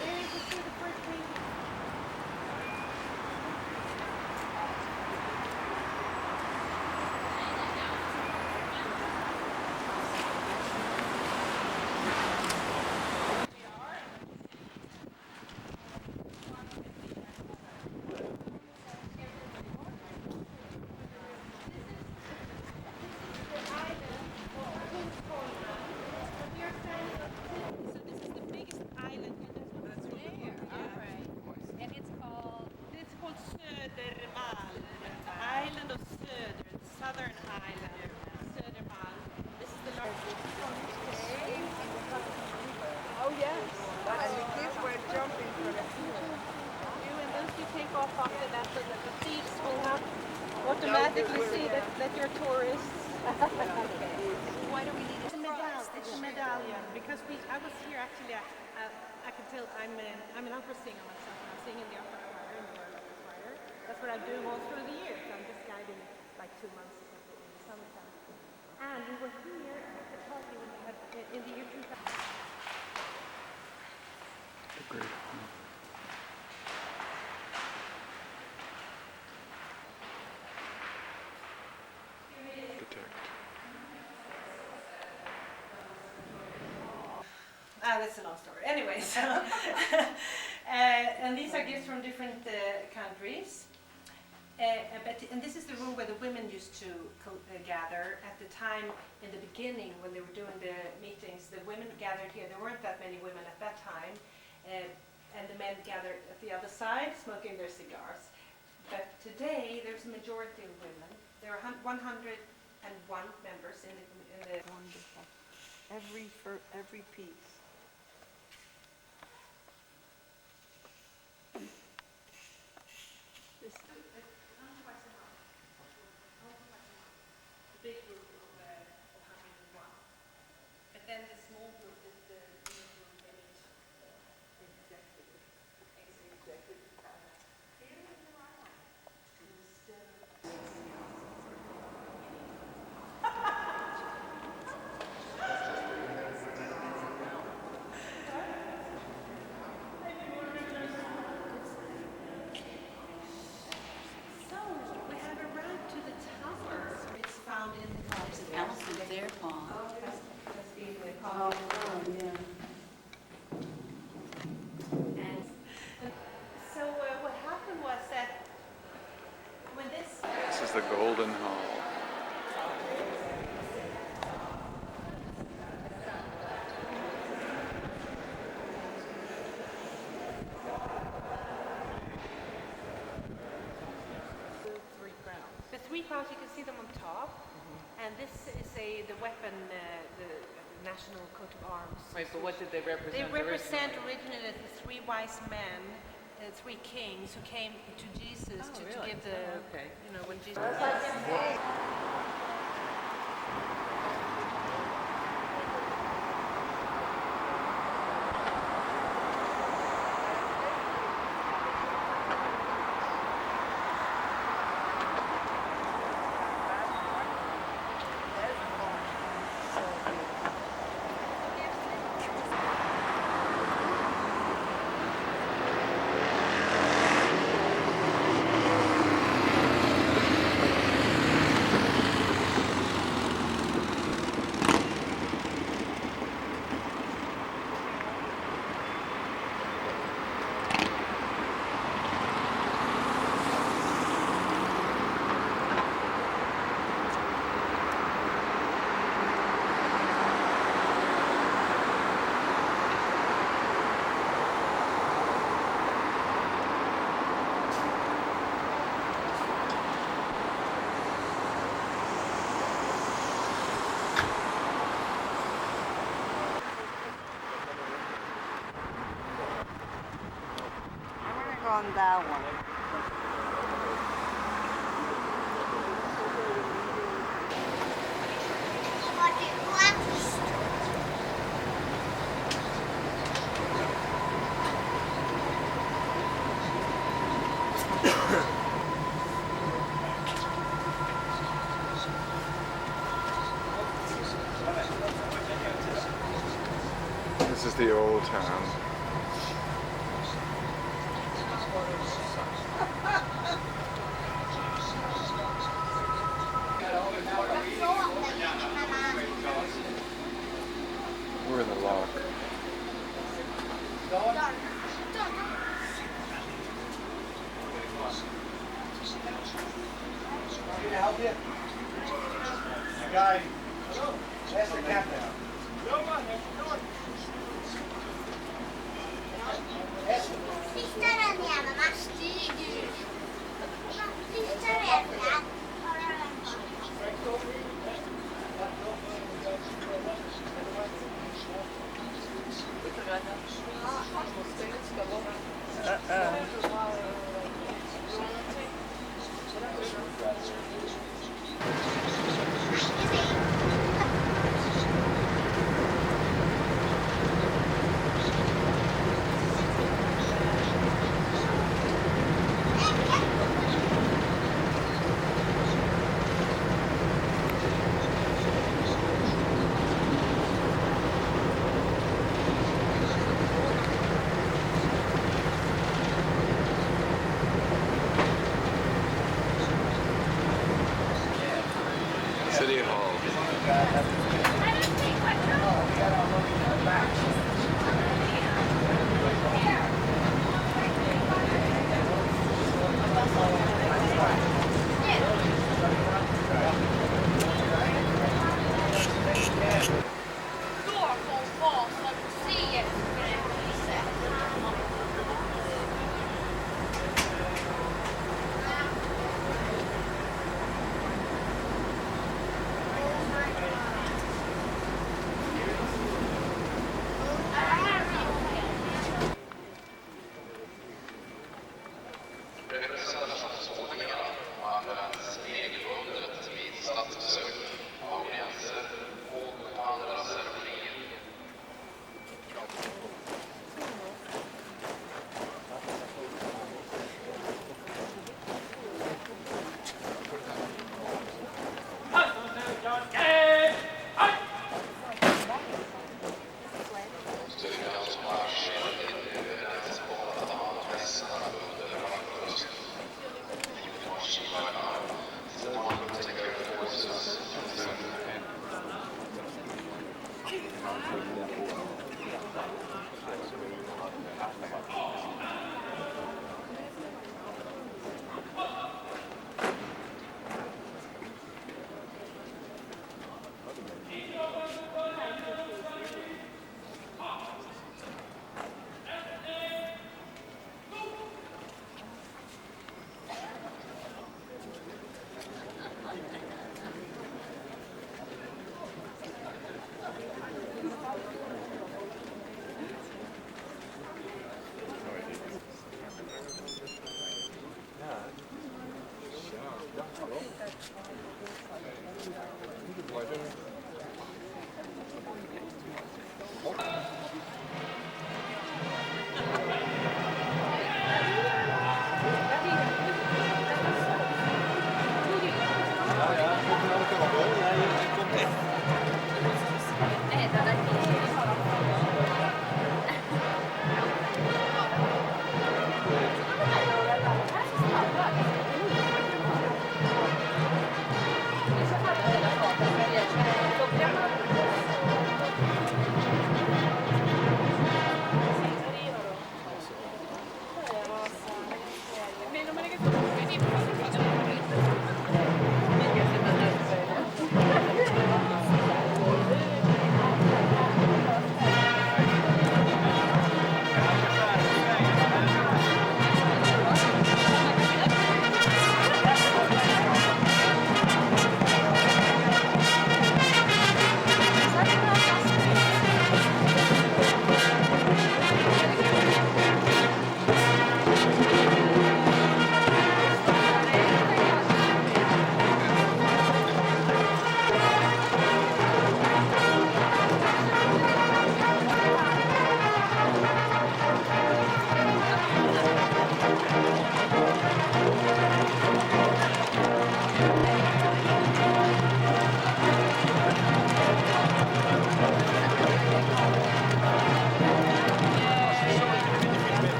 There you can see the first thing. Oh, yes. And the kids were jumping for the And once you take off after that, so that the thieves will not automatically see that you're tourists. Why do we need it? It's a medallion because I was here actually. I can tell I'm an opera singer myself. And I'm singing in the opera choir and the Royal Opera Choir. That's what I'm doing all through the year. So I'm just guiding like 2 months in the summertime. And we were here at the party when we had in the year 2000. Great. Detect. That's a long story. Anyway, so and these are gifts from different countries. And this is the room where the women used to gather. At the time, in the beginning, when they were doing the meetings, the women gathered here. There weren't that many women at that time. And the men gathered at the other side, smoking their cigars. But today, there's a majority of women. There are 101 members in the Wonderful. Every piece. big group of 101. But then the small group is the group they meet executive. So we have arrived to the tower. It's found in the Alice's there, Paul. So what happened was that when this This is the Golden Hall. the 3 crowns, you can see them on top, and this is the weapon, the national coat of arms. Right, but what did they represent? They represent originally the three wise men, the three kings who came to Jesus to give the, you know, when Jesus. On that one. This is the old town. We're in the lock. Can I help you? Guy. Hello. That's the captain.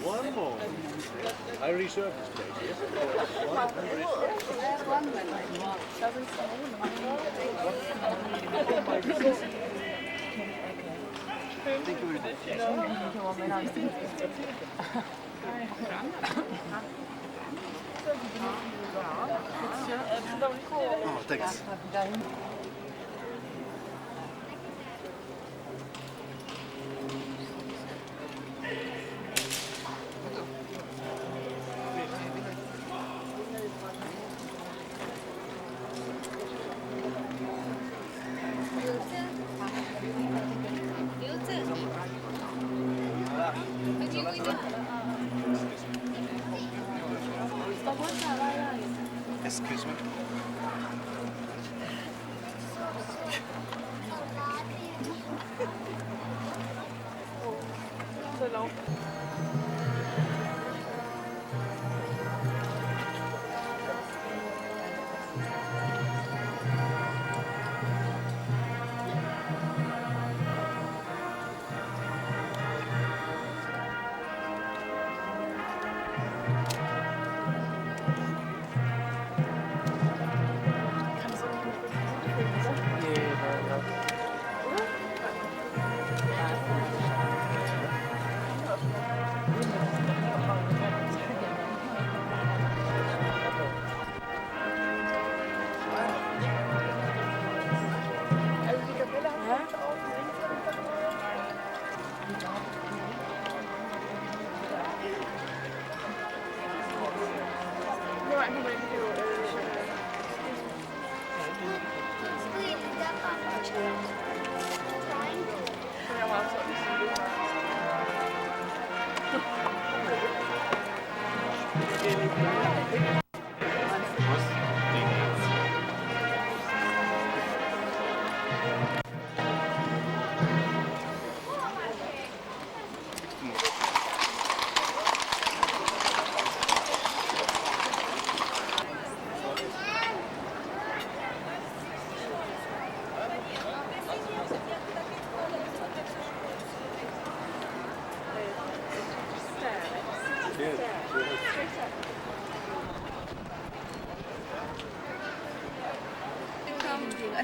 One more. I reserved this place, yes? Thank you Oh, thanks. Excuse me.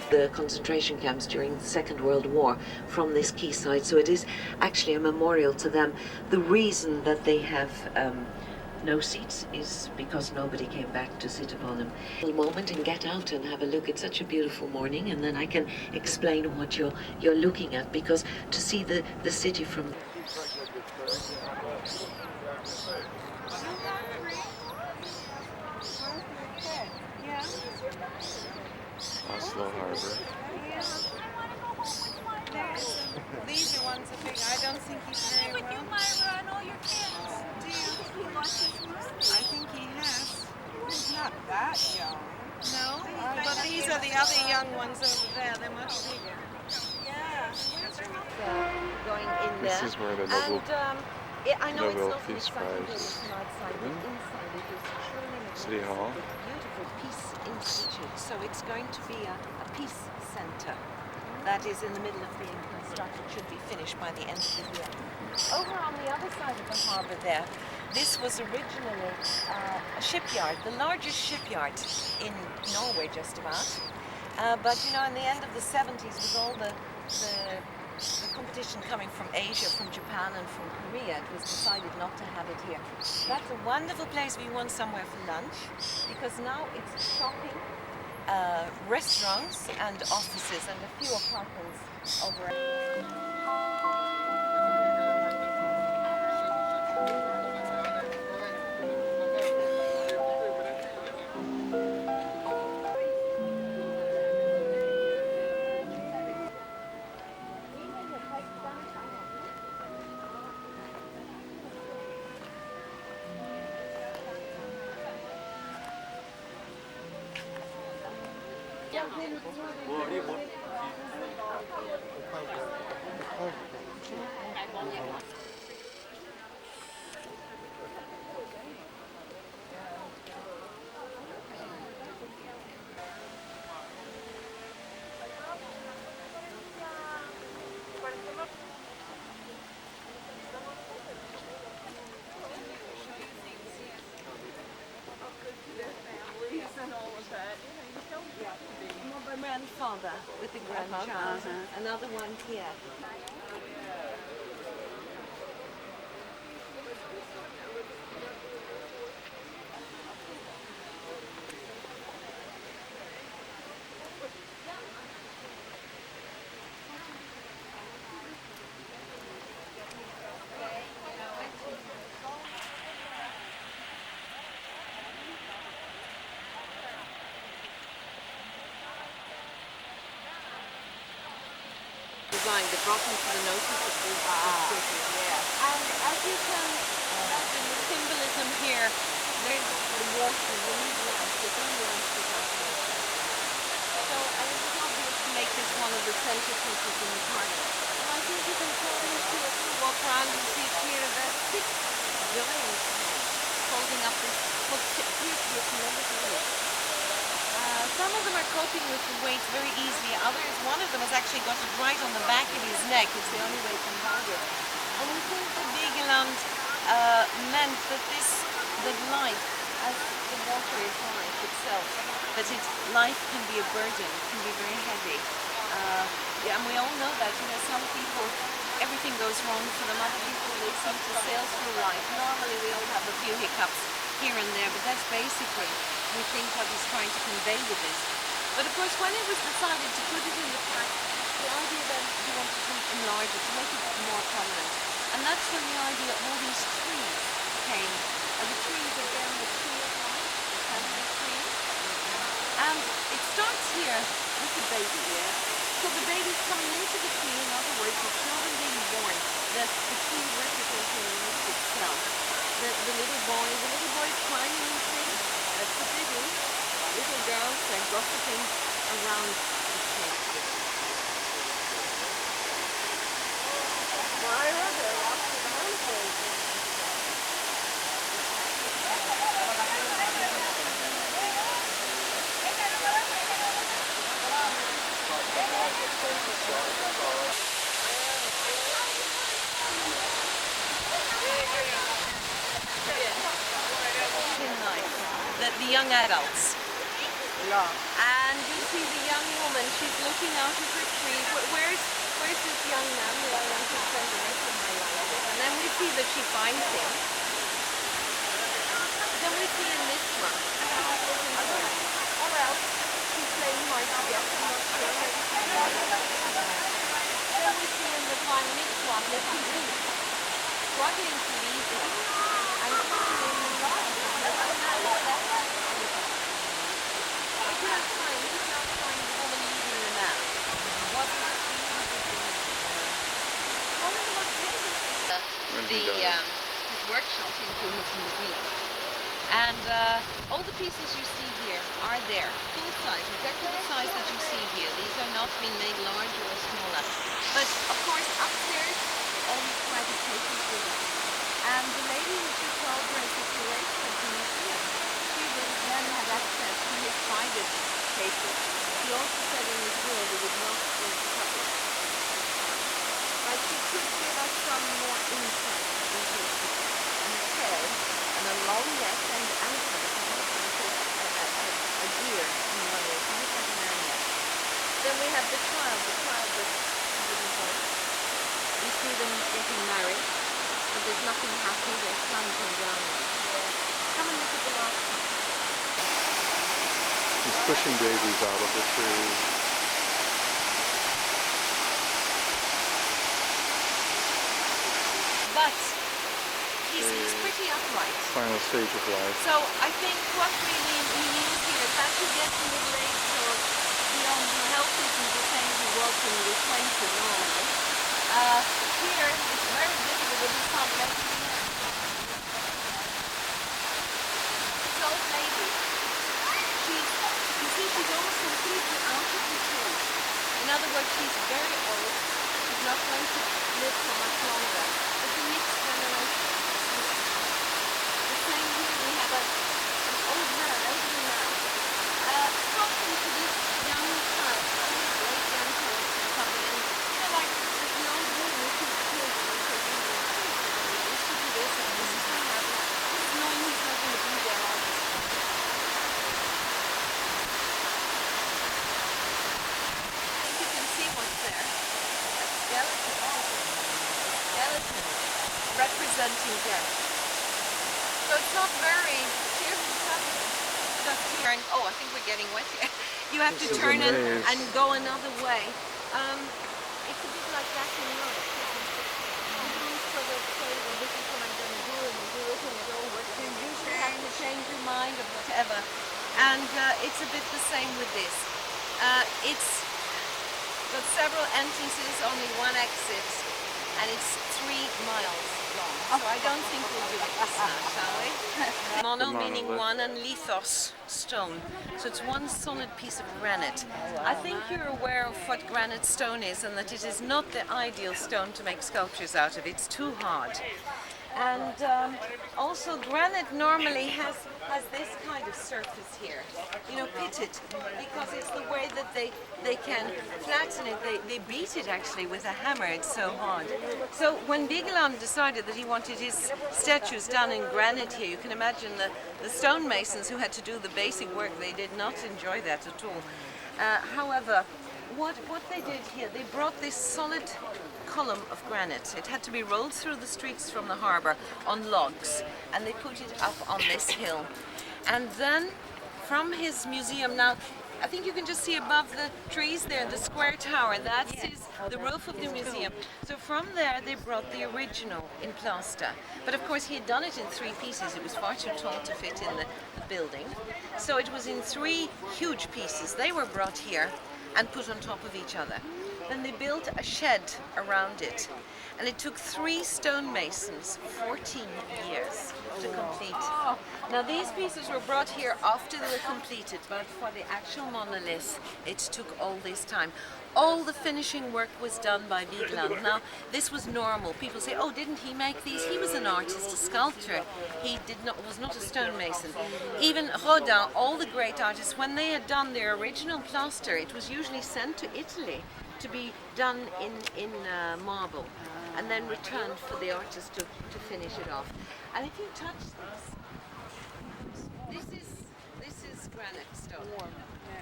The concentration camps during the Second World War from this quayside, so it is actually a memorial to them. The reason that they have no seats is because nobody came back to sit upon them. A moment and get out and have a look. It's such a beautiful morning, and then I can explain what you're looking at, because to see the city from Oslo Harbor. These are ones that big. I don't think he's very well. With you, Myra, and all your kids. Do you think he watches movies? I think he has. He's not that young. No? But these are the other young ones over there. They're much bigger. Yeah. Going This there. is where the Nobel, I know Nobel it's not an Peace exciting Prize is building from outside, but given. inside it is truly City Hall. magnificent with beautiful Peace Institute. So it's going to be a peace center that is in the middle of being constructed, should be finished by the end of the year. Over on the other side of the harbour there, this was originally a shipyard, the largest shipyard in Norway just about. But you know, in the end of the 70s, with all the competition coming from Asia, from Japan and from Korea, it was decided not to have it here. That's a wonderful place if you want somewhere for lunch, because now it's shopping, restaurants and offices and a few apartments over. My grandfather with the grandchild, another one here. Design, they brought them to the notice of the And as you can imagine, the symbolism here, there's the water, you need lamps, there's only lamps without water. So, and it was obvious to make this one of the centerpieces in the park. And I think you can totally see it, walk around and see it here, there's 6 giants holding up this, what appears to be a tremendous image. Some of them are coping with the weight very easily. Others, one of them has actually got it right on the back of his neck. It's the only way he can hold it. And we think that Vigeland meant that that life, as the water is life itself, but life can be a burden, it can be very heavy. And we all know that, you know, some people, everything goes wrong for them. Other people, they seem to sail through life. Normally we all have a few hiccups here and there, but that's basically, we think, what he's trying to convey with this. But of course, when it was decided to put it in the park, the idea that he wanted to enlarge it, to make it more prominent. And that's when the idea of all these trees came. And the trees, again, the tree of life, the family tree. And it starts here with the baby. So the baby's coming into the tree, in other words, the children being born, that the tree representing the life itself. The little boy climbing the tree, that's the baby. Little girls, they're gossiping around the tree. Myra, they're off to the mountains. The young adults. Yeah. And we see the young woman, she's looking out of her tree. Where's this young man who I want to spend the rest of my life with? And then we see that she finds him. Then we see in this one. Or else she's playing hard to get. I'm not sure. Then we see in the one next one that he's struggling to leave him. And she's in the last one. He cannot find the woman leading the man. What is one of the most interesting his workshop into his museum. And all the pieces you see here are there, full size, exactly the size that you see here. These are not being made larger or smaller. But of course upstairs all these private papers. He also said in his will he would not go to public. But he could give us some more insight into his tail and a long neck and antlers. A deer in one way. He looks like a man yet. Then we have the child that didn't vote. We see them getting married, but there's nothing happy. Their son came down. Come and look at the last one. He's pushing babies out of the tree. But he's pretty upright. Final stage of life. So I think what we mean here is as he gets a little age, so the health isn't the same he was when he was 20 normally. Here it's very difficult with this combination. This old lady, she's almost completely out of control. In other words, she's very old. She's not going to live for much longer. But the next generation, the same here, we have an old man, elderly man, talking to this young child, great grandchild coming in. Like the old woman with his children, and says, we used to do this, and this is what happened. Just knowing he's not going to be there all this time. I think you can see what's there. A skeleton representing death. So it's not very just here. And, oh, I think we're getting wet here. You have to turn and go another way. It's a bit like that in life. You sort of say, well, this is what I'm going to do, and you do it, and it all works. You usually have to change your mind or whatever. And it's a bit the same with this. It's got several entrances, only one exit, and it's 3 miles long. So I don't think we'll do it this now, shall we? Mono meaning one, and lithos, stone. So it's one solid piece of granite. I think you're aware of what granite stone is, and that it is not the ideal stone to make sculptures out of. It's too hard. And also granite normally has this kind of surface here, you know, pitted, because it's the way that they can flatten it. They beat it actually with a hammer, it's so hard. So when Vigeland decided that he wanted his statues done in granite here, you can imagine the stonemasons who had to do the basic work, they did not enjoy that at all. However, what they did here, they brought this solid column of granite. It had to be rolled through the streets from the harbour on logs, and they put it up on this hill. And then from his museum, now I think you can just see above the trees there, the square tower, that's the roof of the museum. So from there they brought the original in plaster. But of course he had done it in 3 pieces. It was far too tall to fit in the building. So it was in 3 huge pieces. They were brought here and put on top of each other. Then they built a shed around it, and it took 3 stonemasons 14 years to complete. Now these pieces were brought here after they were completed, but for the actual monolith it took all this time. All the finishing work was done by Vigeland. Now this was normal. People say, oh, didn't he make these? He was an artist, a sculptor. He was not a stonemason. Even Rodin, all the great artists, when they had done their original plaster, it was usually sent to Italy to be done in marble, and then returned for the artist to finish it off. And if you touch this is granite stone.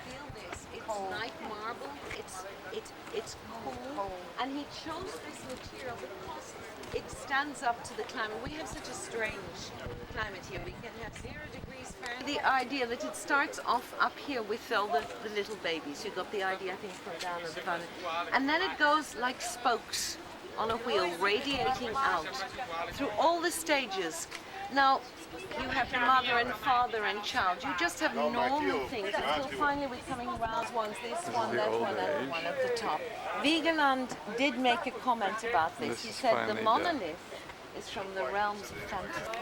Feel this. It's like marble. It's cool. And he chose this material because it stands up to the climate. We have such a strange climate here. We can have 0 degrees Fahrenheit. The idea that it starts off up here with all the little babies. You got the idea, I think, from down at the bottom. And then it goes like spokes on a wheel, radiating out through all the stages. Now, you have the mother and father and child. You just have normal things until finally we're coming around once this one, that one, and one at the top. Vigeland did make a comment about this. He said the monolith is from the realms of fantasy.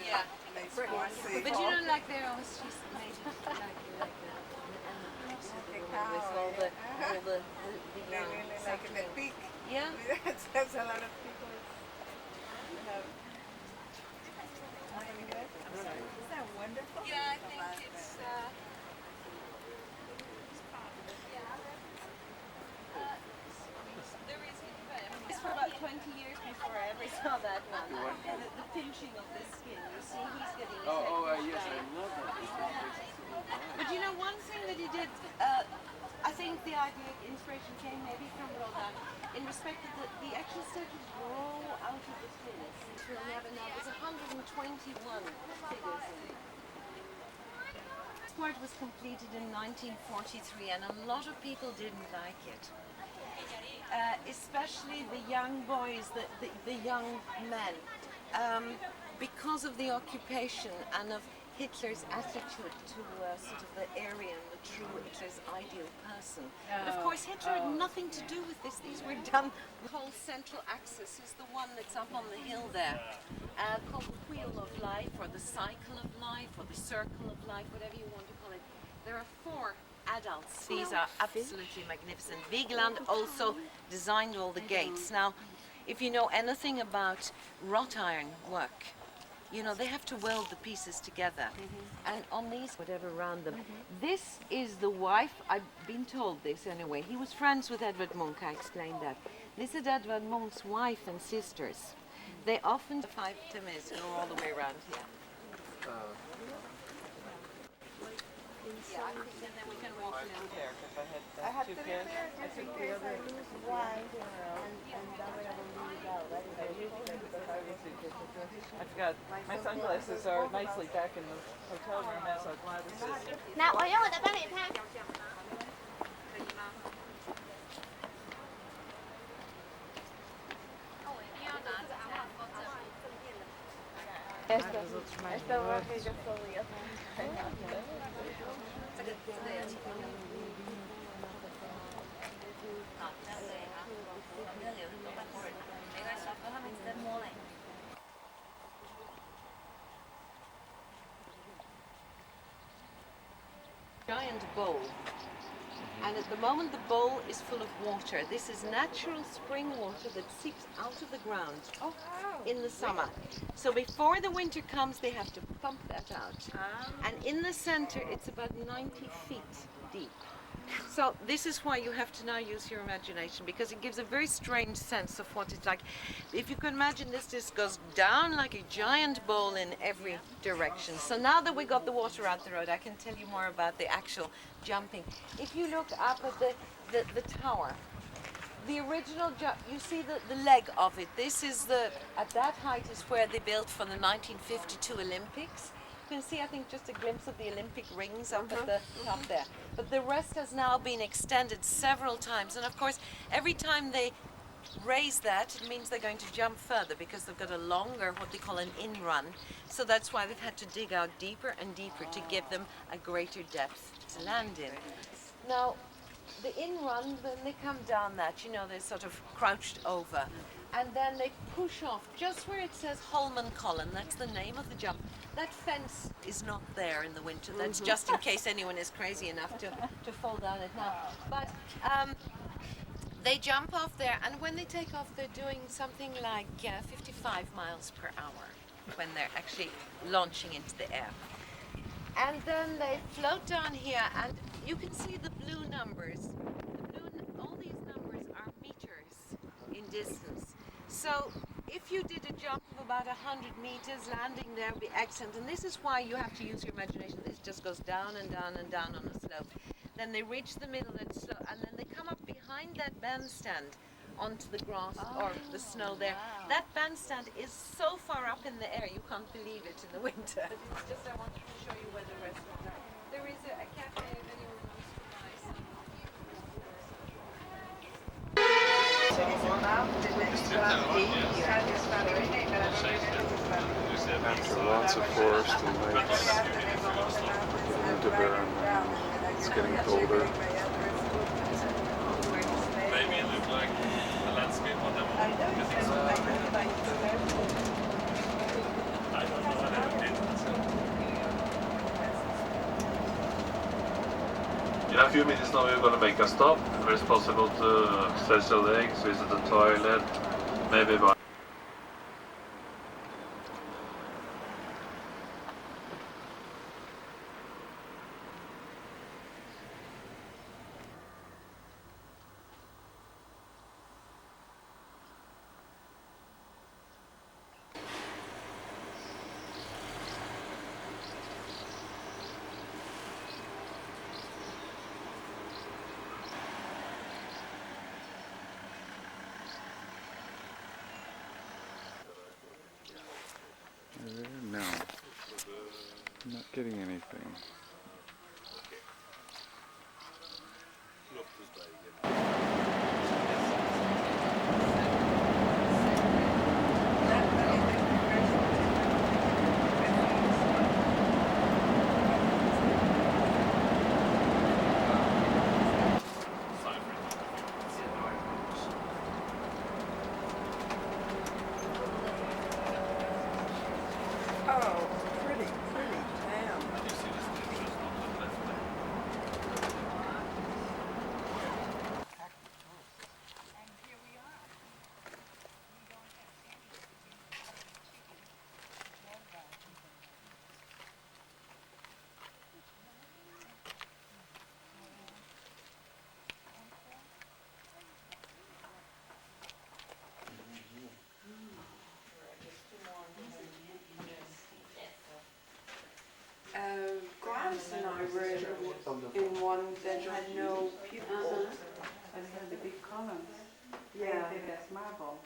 Yeah. But you know, like they're always just made with all the like in the peak. Yeah. That's a lot of people. Isn't that wonderful? Yeah, I think it's It's for about 20 years before I ever saw that one. The pinching of the skin. You see, he's getting yes, I love that. But you know, one thing that he did, I think the idea, inspiration came maybe from Rodan, in respect that the actual statues grow out of the finish. So we have now, there's 121 figures in it. This part was completed in 1943 and a lot of people didn't like it. Especially the young boys, the young men, because of the occupation and of Hitler's attitude to sort of the Aryan, the true Hitler's ideal person. But of course Hitler had nothing to do with this. These were done. The whole central axis is the one that's up on the hill there, called the Wheel of Life, or the Cycle of Life, or the Circle of Life, whatever you want to call it. There are 4 adults. These are absolutely magnificent. Vigeland also designed all the gates. Now, if you know anything about wrought iron work, you know, they have to weld the pieces together. And on these, whatever around them. This is the wife, I've been told this anyway. He was friends with Edvard Munch, I explained that. This is Edvard Munch's wife and sisters. They often, 5 Timmys go all the way around here. Yeah, I think then we can walk a little there, because I had 2 pairs. I took the other. I forgot. My sunglasses are nicely back in the hotel room, as I'm glad this is. 那我用我的帮你拍。 Esta va a que yo podía. Giant bowl, and at the moment the bowl is full of water. This is natural spring water that seeps out of the ground in the summer. So before the winter comes, they have to pump that out. And in the center, it's about 90 feet deep. So this is why you have to now use your imagination, because it gives a very strange sense of what it's like. If you can imagine this, this goes down like a giant bowl in every direction. So now that we got the water out the road, I can tell you more about the actual jumping. If you look up at the tower, the original jump, you see the leg of it. This is at that height is where they built for the 1952 Olympics. You can see, I think, just a glimpse of the Olympic rings up at the top there. But the rest has now been extended several times. And of course, every time they raise that, it means they're going to jump further, because they've got a longer, what they call an in-run. So that's why they've had to dig out deeper and deeper to give them a greater depth to land in. Now, the in-run, when they come down that, you know, they're sort of crouched over. And then they push off just where it says Holmenkollen, that's the name of the jump. That fence is not there in the winter. That's just in case anyone is crazy enough to fall down it now. But they jump off there, and when they take off, they're doing something like 55 miles per hour when they're actually launching into the air. And then they float down here, and you can see the blue numbers. All these numbers are meters in distance. So if you did a jump of about 100 meters, landing there would be excellent. And this is why you have to use your imagination. This just goes down and down and down on a slope. Then they reach the middle and then they come up behind that bandstand onto the grass or the snow there. That bandstand is so far up in the air, you can't believe it in the winter. But it's just, I wanted to show you where the restaurants are. There is a cafe if anyone wants to buy some. After lots of forest and lakes, getting into barren land, it's getting colder. Maybe it looked like a landscape on them. I don't know, I never did. In a few minutes now we're going to make a stop. Where it's possible to stretch the legs, visit the toilet, maybe buy. No. I'm not getting anything. Oh, pretty town. Grams and I were in one that had no people. It had the big columns. Yeah. Painted as marble.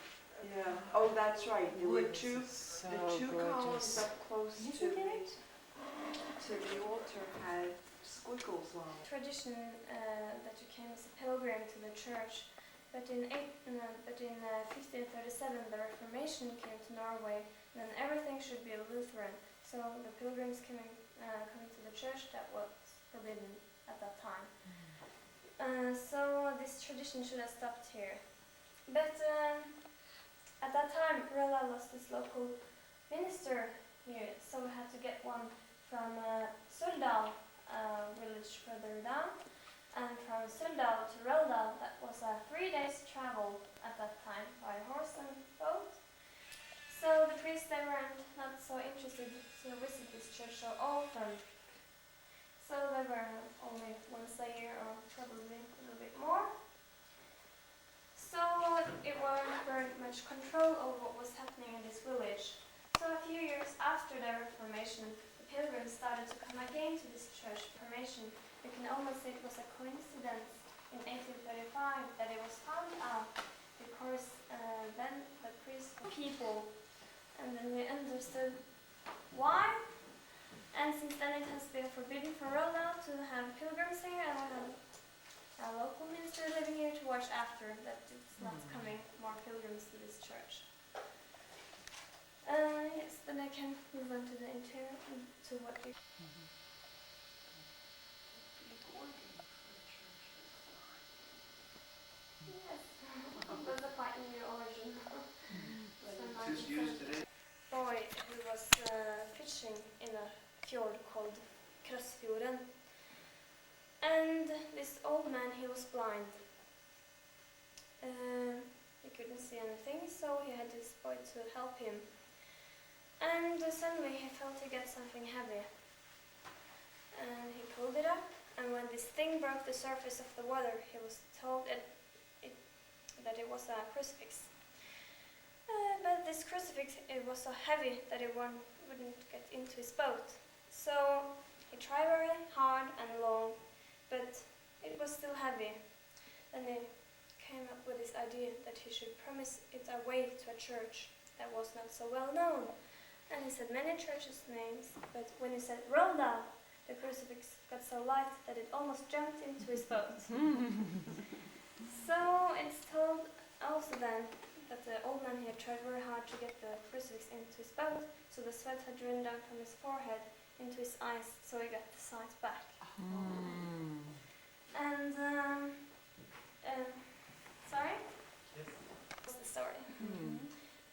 Yeah. Oh, that's right. There were two. So The two columns gorgeous. up close to the altar had squiggles on it. Tradition that you came as a pilgrim to the church, but in 1537 the Reformation came to Norway, and then everything should be a Lutheran. So the pilgrims coming to the church, that was forbidden at that time. So this tradition should have stopped here. But at that time, Røla lost his local minister here, so we had to get one from Suldal village further down, and from Suldal to Røldal, that was a 3 days travel at that time by horse and boat. So the priests, they weren't not so interested to visit this church so often. So they were only once a year or probably a little bit more. So it weren't very much control over what was happening in this village. So a few years after the Reformation, the pilgrims started to come again to this church Reformation. You can almost say it was a coincidence in 1835 that it was found out, because then the priests were people, and then we understood why. And since then it has been forbidden for Røldal to have pilgrims here, and we have a local minister living here to watch after that it's not coming more pilgrims to this church. Yes, then I can move on to the interior, to what you... Yes, it was a quite new origin. Just used today. Boy who was fishing in a fjord called Krossfjorden. And this old man, he was blind. He couldn't see anything, so he had this boy to help him. And suddenly he felt he got something heavy. And he pulled it up, and when this thing broke the surface of the water, he was told that it was a crucifix. But this crucifix, it was so heavy that it wouldn't get into his boat. So he tried very hard and long, but it was still heavy. And he came up with this idea that he should promise it away to a church that was not so well known. And he said many churches' names, but when he said Røldal, the crucifix got so light that it almost jumped into his boat. So it's told also then that the old man here tried very hard to get the crucifix into his boat, so the sweat had run down from his forehead into his eyes, so he got the sight back. And, sorry? Yes. What's the story?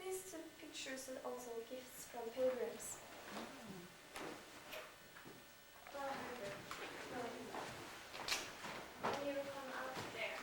These two pictures are also gifts from pilgrims. And you come out there.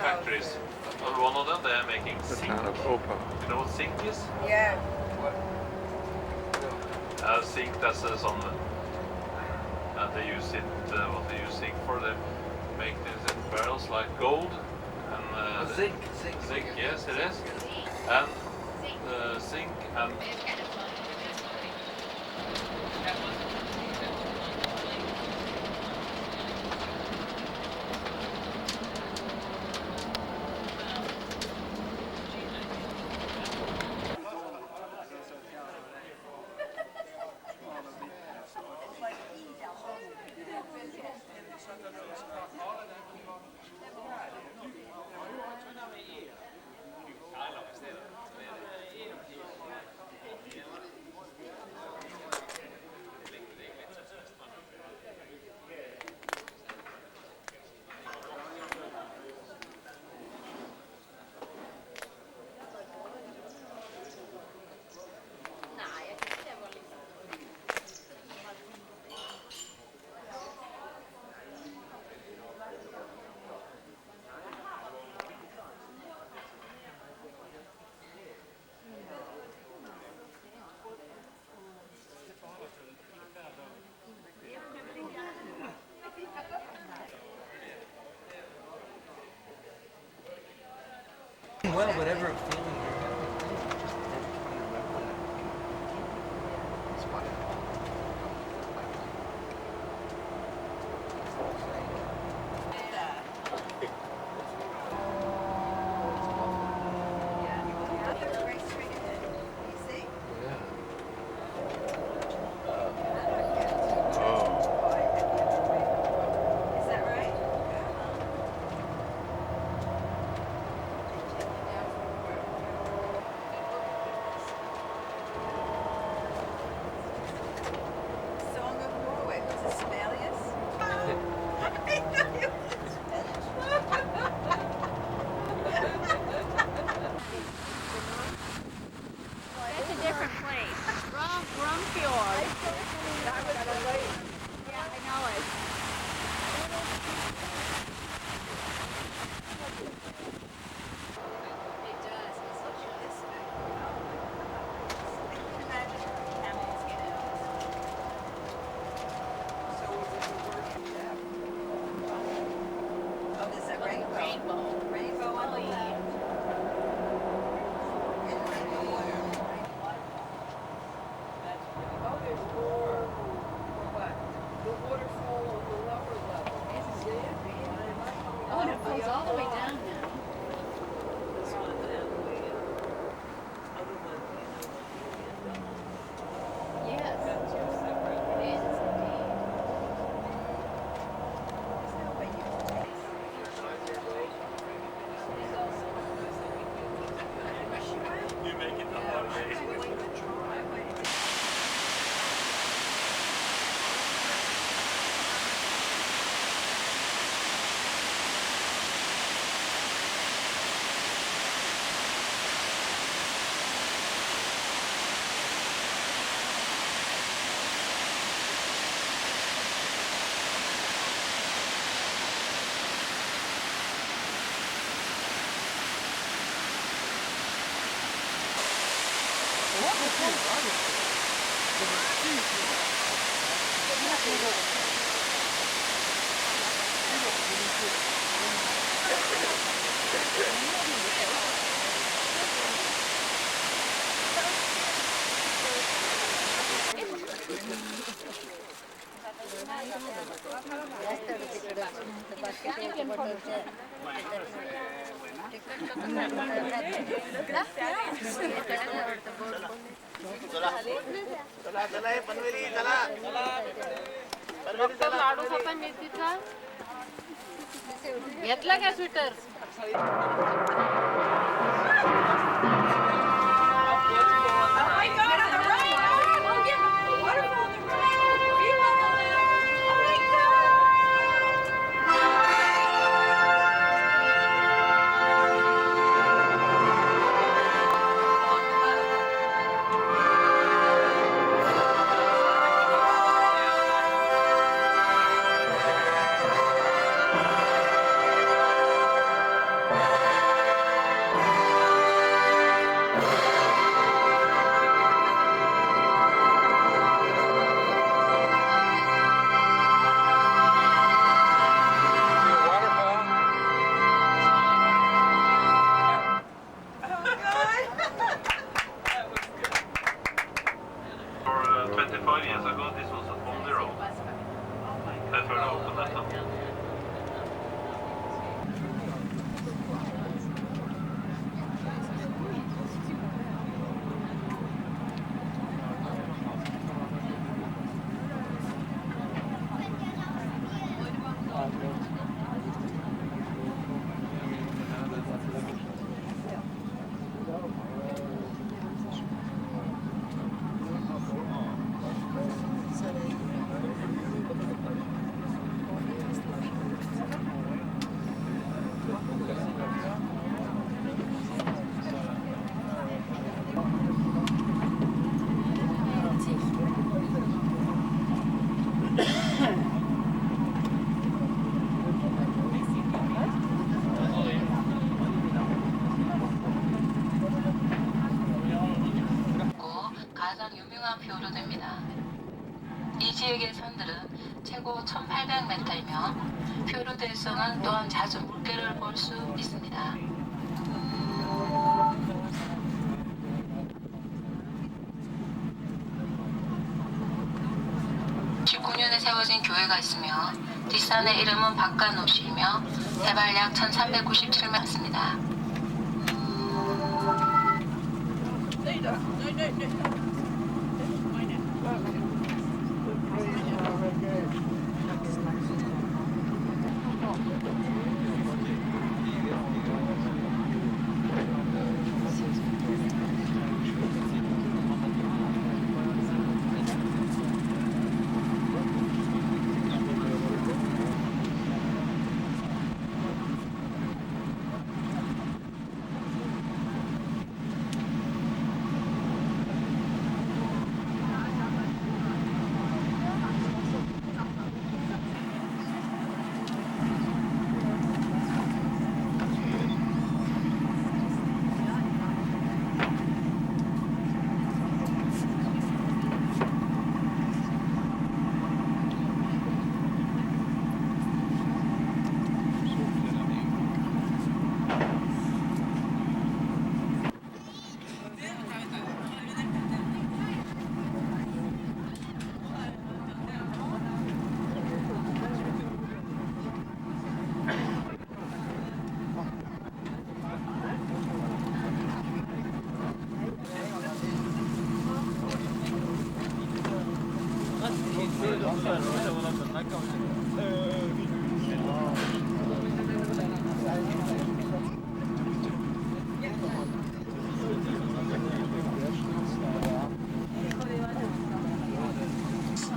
factories. One of them, they are making The zinc. town of Opa. You know what zinc is? Yeah. Zinc, that's some. They use it. What they use zinc for? They make this in barrels like gold. And zinc. Zinc, yes, it is. And zinc and. Well, whatever feeling you're having. Song of Norway. Was it Smalius? That's a different place. Brumfjord. Yeah, I know it. It does. It's such a district. You can imagine camels get out. Oh, there's a rainbow. Rainbow on the left. Oh, there's more. What? The waterfall on the lower level. Oh, and it flows all the way down now. This one down the way. Other one, Yes. That's two separate. It is indeed. You make it up one day. घेतला का sweater Oh, 유명한 표류대입니다. 이 지역의 산들은 최고 1800m이며 표류대에서는 또한 자주 물개를 볼 수 있습니다. 19년에 세워진 교회가 있으며 뒷산의 이름은 박간옷이며 해발 약 1397m입니다.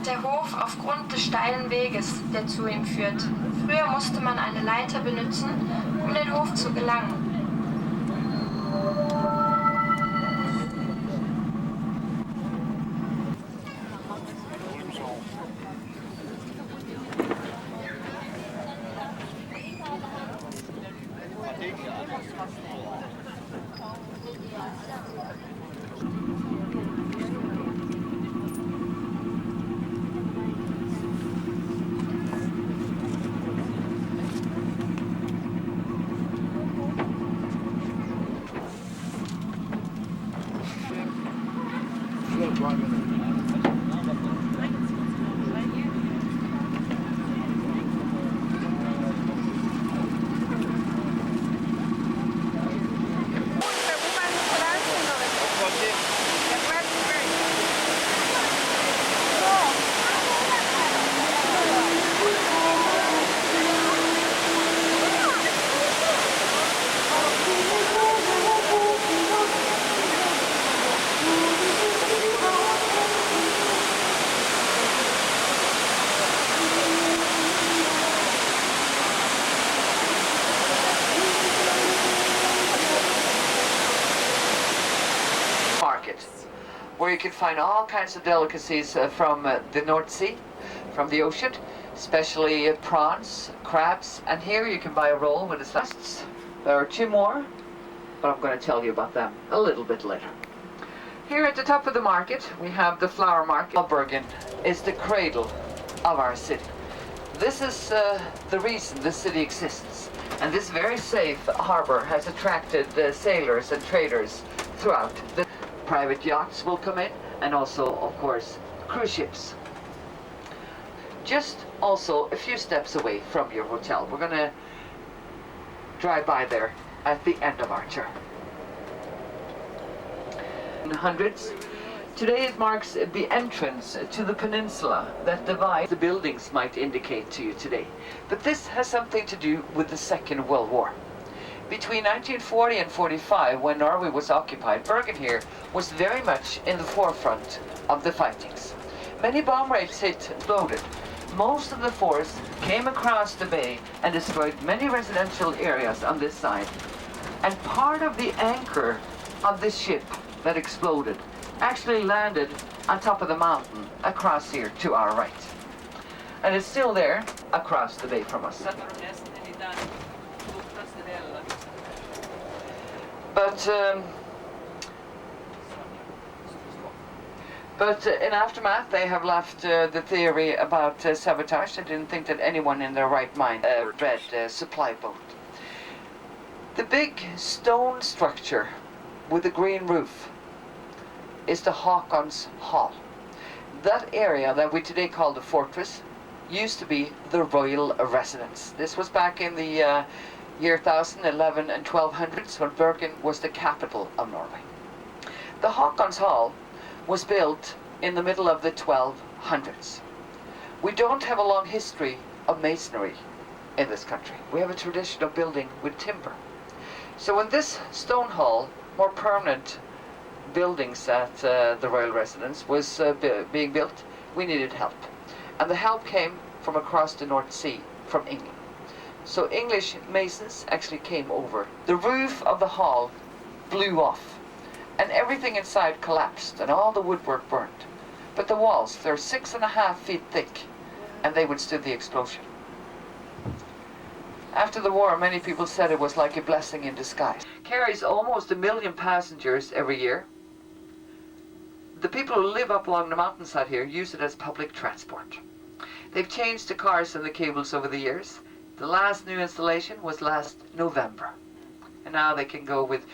Der Hof aufgrund des steilen Weges, der zu ihm führt. Früher musste man eine Leiter benutzen, um in den Hof zu gelangen. Where you can find all kinds of delicacies from the North Sea, from the ocean, especially prawns, crabs, and here you can buy a roll with the salads. There are two more, but I'm going to tell you about them a little bit later. Here at the top of the market, we have the flower market. Bergen is the cradle of our city. This is the reason this city exists, and this very safe harbor has attracted sailors and traders throughout. The private yachts will come in, and also, of course, cruise ships. Just also a few steps away from your hotel. We're going to drive by there at the end of our tour. In the hundreds, today it marks the entrance to the peninsula that divides the buildings might indicate to you today. But this has something to do with the Second World War. Between 1940 and 45, when Norway was occupied, Bergen here was very much in the forefront of the fightings. Many bomb raids hit and exploded. Most of the force came across the bay and destroyed many residential areas on this side. And part of the anchor of this ship that exploded actually landed on top of the mountain across here to our right. And it's still there across the bay from us. But in aftermath, they have left the theory about sabotage. They didn't think that anyone in their right mind read supply boat. The big stone structure with a green roof is the Håkon's Hall. That area that we today call the fortress used to be the royal residence. This was back in the year 1000, 11 and 1200s when Bergen was the capital of Norway. The Håkon's Hall was built in the middle of the 1200s. We don't have a long history of masonry in this country. We have a tradition of building with timber. So when this stone hall, more permanent buildings at the royal residence, was being built, we needed help. And the help came from across the North Sea, from England. So English masons actually came over. The roof of the hall blew off, and everything inside collapsed, and all the woodwork burned. But the walls, they're 6.5 feet thick, and they withstood the explosion. After the war, many people said it was like a blessing in disguise. Carries almost 1 million passengers every year. The people who live up along the mountainside here use it as public transport. They've changed the cars and the cables over the years. The last new installation was last November. And now they can go with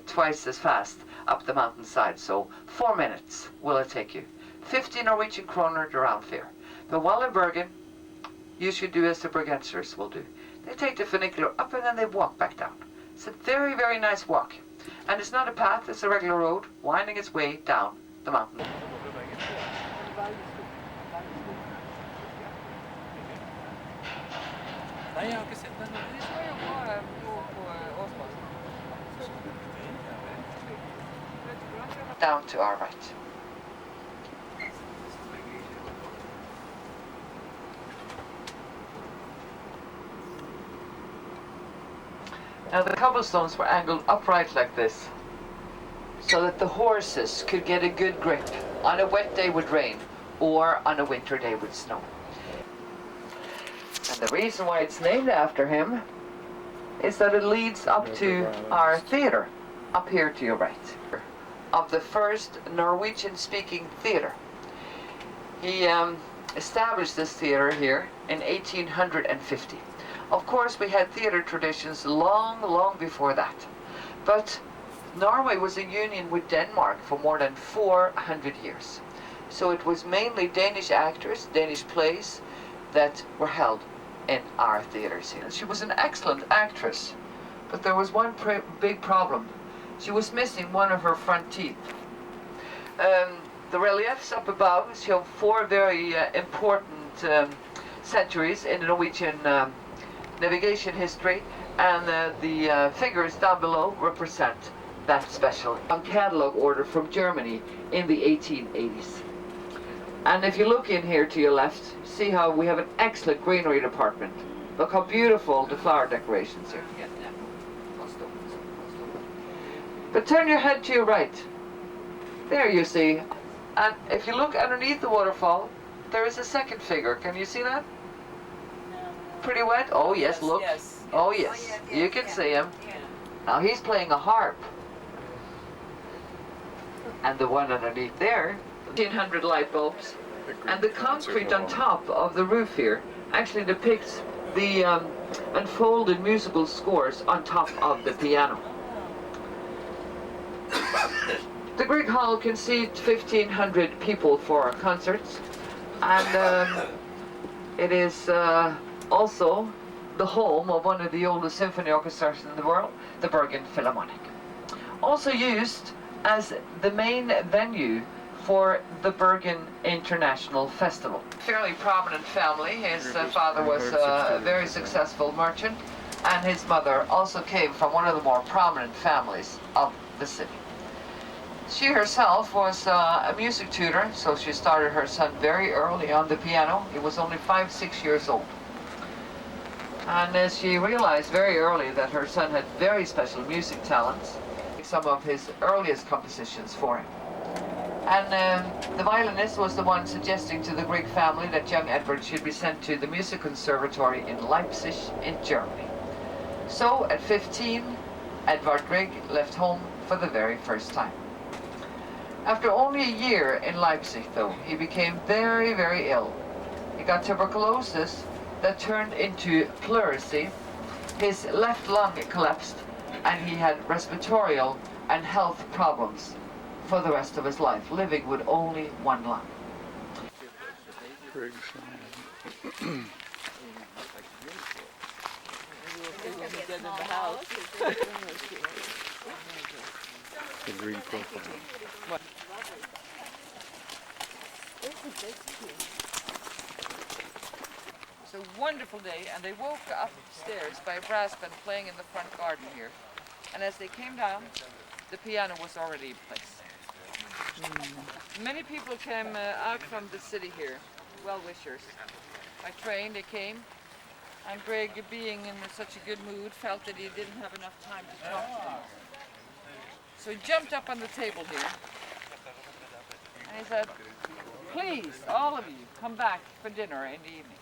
twice as fast up the mountainside. So 4 minutes will it take you. 50 Norwegian kroner around here. But while in Bergen, you should do as the Bergensers will do. They take the funicular up and then they walk back down. It's a very, very nice walk. And it's not a path, it's a regular road winding its way down the mountain. Down to our right. Now the cobblestones were angled upright like this, so that the horses could get a good grip on a wet day with rain or on a winter day with snow. And the reason why it's named after him is that it leads up to our theatre, up here to your right, of the first Norwegian-speaking theatre. He established this theatre here in 1850. Of course, we had theatre traditions long, long before that. But Norway was in union with Denmark for more than 400 years. So it was mainly Danish actors, Danish plays, that were held in our theatres here. She was an excellent actress, but there was one big problem. She was missing one of her front teeth. The reliefs up above show 4 very important centuries in the Norwegian navigation history, and the figures down below represent that special catalog order from Germany in the 1880s. And if you look in here to your left, see how we have an excellent greenery department. Look how beautiful the flower decorations are. But turn your head to your right. There you see. And if you look underneath the waterfall, there is a second figure. Can you see that? Pretty wet? Oh yes, look. Yes. Oh yes, you can see him. Now he's playing a harp. And the one underneath there, 1,500 light bulbs. And the concrete on top of the roof here actually depicts the unfolded musical scores on top of the piano. The Grieg Hall can seat 1,500 people for concerts, and it is also the home of one of the oldest symphony orchestras in the world, the Bergen Philharmonic. Also used as the main venue for the Bergen International Festival. Fairly prominent family. His father was a very successful merchant, and his mother also came from one of the more prominent families of the city. She herself was a music tutor, so she started her son very early on the piano. He was only 5-6 years old. And she realized very early that her son had very special music talents, some of his earliest compositions for him. And the violinist was the one suggesting to the Grieg family that young Edward should be sent to the music conservatory in Leipzig in Germany. So at 15, Edvard Grieg left home for the very first time. After only a year in Leipzig, though, he became very, very ill. He got tuberculosis that turned into pleurisy. His left lung collapsed, and he had respiratory and health problems for the rest of his life, living with only one lung. The green profile. It's a wonderful day, and they woke upstairs by a brass band playing in the front garden here. And as they came down, the piano was already in place. Many people came out from the city here, well-wishers. By train they came, and Greg, being in such a good mood, felt that he didn't have enough time to talk to them. So he jumped up on the table here, and he said, "Please, all of you, come back for dinner in the evening."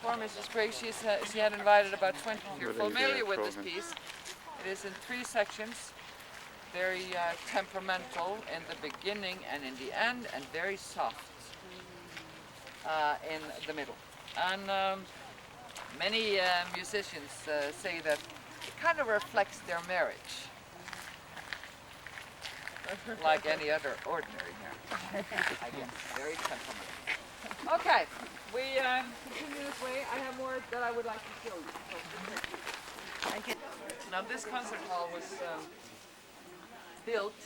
Poor Mrs. Greg, she had invited about 20. You're familiar with this piece. It is in 3 sections, very temperamental in the beginning and in the end, and very soft in the middle. And many musicians say that it kind of reflects their marriage, like any other ordinary marriage, I guess. Very temperamental. Okay, we continue this way. I have more that I would like to show you. Now this concert hall was built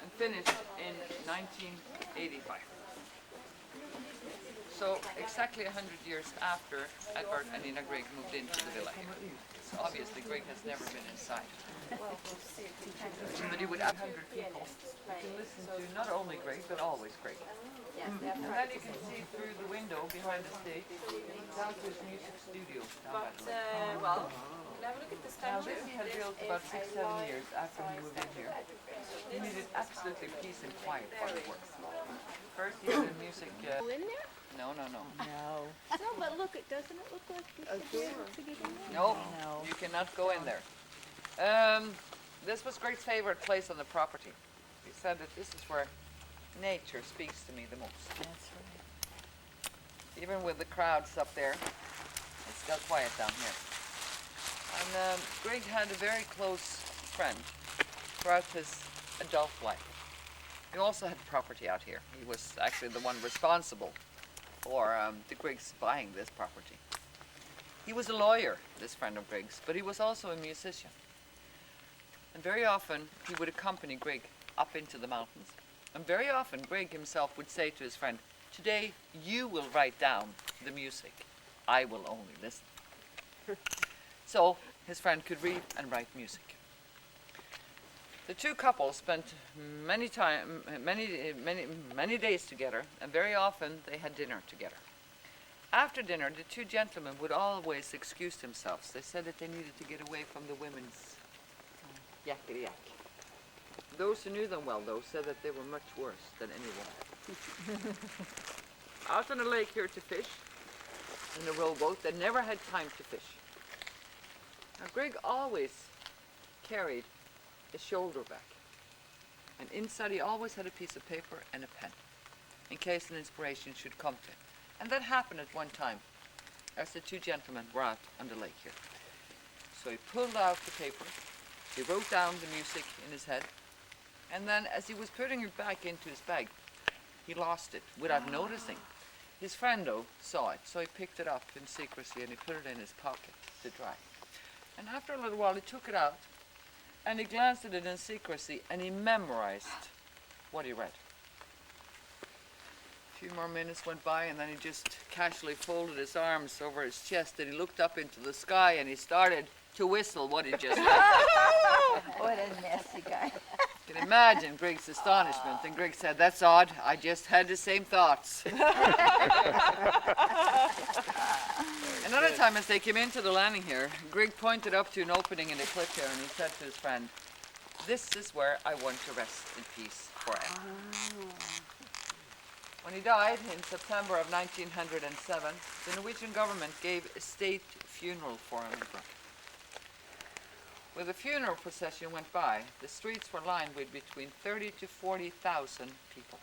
and finished in 1985. So exactly 100 years after Edvard and Nina Grieg moved into the villa here. So obviously Grieg has never been inside. But you would have 100 people. You can listen to not only Grieg, but always Grieg. And then you can see through the window behind the stage down to his music studio down by the lake. Well, have a look at the statue. Now this he had built about 6-7 years after he moved in here. He needed absolutely peace and quiet for his work. First he had a music... in there? No. No, but look, doesn't it look like you should be able to get in there? No, you cannot go in there. This was Greg's favorite place on the property. He said that this is where nature speaks to me the most. That's right. Even with the crowds up there, it's still quiet down here. And Greg had a very close friend throughout his adult life. He also had property out here. He was actually the one responsible for the Griggs buying this property. He was a lawyer, this friend of Griggs, but he was also a musician. And very often he would accompany Greg up into the mountains. And very often Greg himself would say to his friend, "Today you will write down the music. I will only listen." So his friend could read and write music. The two couples spent many days together, and very often they had dinner together. After dinner, the two gentlemen would always excuse themselves. They said that they needed to get away from the women's yakety-yak. Those who knew them well, though, said that they were much worse than any woman. Out on the lake here to fish, in a rowboat, they never had time to fish. Now, Greg always carried a shoulder bag, and inside he always had a piece of paper and a pen, in case an inspiration should come to him. And that happened at one time, as the two gentlemen were out on the lake here. So he pulled out the paper, he wrote down the music in his head, and then as he was putting it back into his bag, he lost it without noticing. His friend, though, saw it, so he picked it up in secrecy and he put it in his pocket to dry. And after a little while he took it out and he glanced at it in secrecy and he memorized what he read. A few more minutes went by and then he just casually folded his arms over his chest and he looked up into the sky and he started to whistle what he just read. What a nasty guy. You can imagine Greg's astonishment, and Greg said, "That's odd, I just had the same thoughts." Another time as they came into the landing here, Greg pointed up to an opening in the cliff here and he said to his friend, "This is where I want to rest in peace forever." When he died in September of 1907, the Norwegian government gave a state funeral for him. When the funeral procession went by, the streets were lined with between 30 to 40,000 people.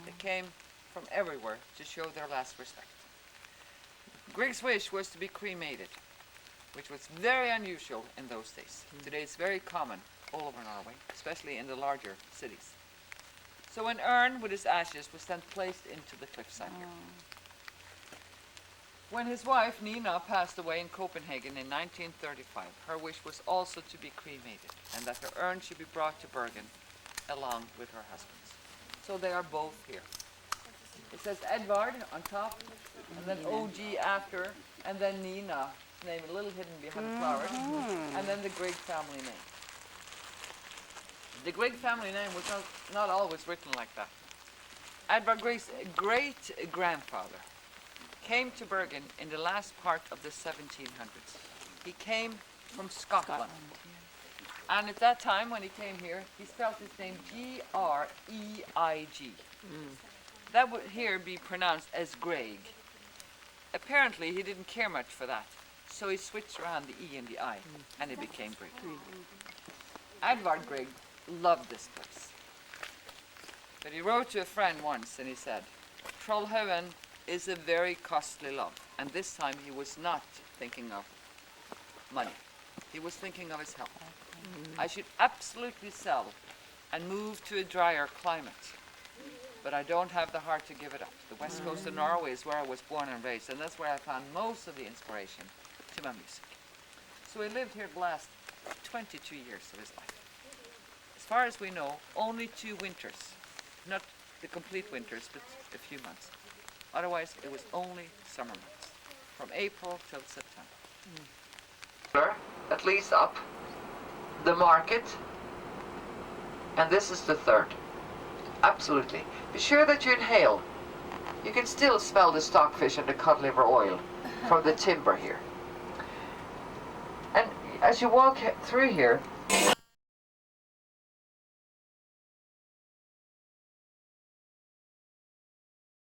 They came from everywhere to show their last respect. Greg's wish was to be cremated, which was very unusual in those days. Today it's very common all over Norway, especially in the larger cities. So an urn with his ashes was then placed into the cliffside here. When his wife Nina passed away in Copenhagen in 1935, her wish was also to be cremated and that her urn should be brought to Bergen along with her husband's. So they are both here. It says Edvard on top, and then OG after, and then Nina's name a little hidden behind the flowers, and then the Grieg family name. The Grieg family name was not always written like that. Edvard Grieg's great-grandfather came to Bergen in the last part of the 1700s. He came from Scotland. And at that time, when he came here, he spelled his name G-R-E-I-G. That would here be pronounced as Grieg. Apparently, he didn't care much for that, so he switched around the E and the I, and it became Grieg. Edvard Grieg loved this place. But he wrote to a friend once, and he said, Trollhaugen is a very costly love, and this time he was not thinking of money. He was thinking of his health. I should absolutely sell and move to a drier climate, but I don't have the heart to give it up. The west coast of Norway is where I was born and raised, and that's where I found most of the inspiration to my music. So he lived here the last 22 years of his life. As far as we know, only 2 winters, not the complete winters, but a few months. Otherwise, it was only summer months, from April till September. At least up the market, and this is the third. Absolutely. Be sure that you inhale. You can still smell the stockfish and the cod liver oil from the timber here. And as you walk through here,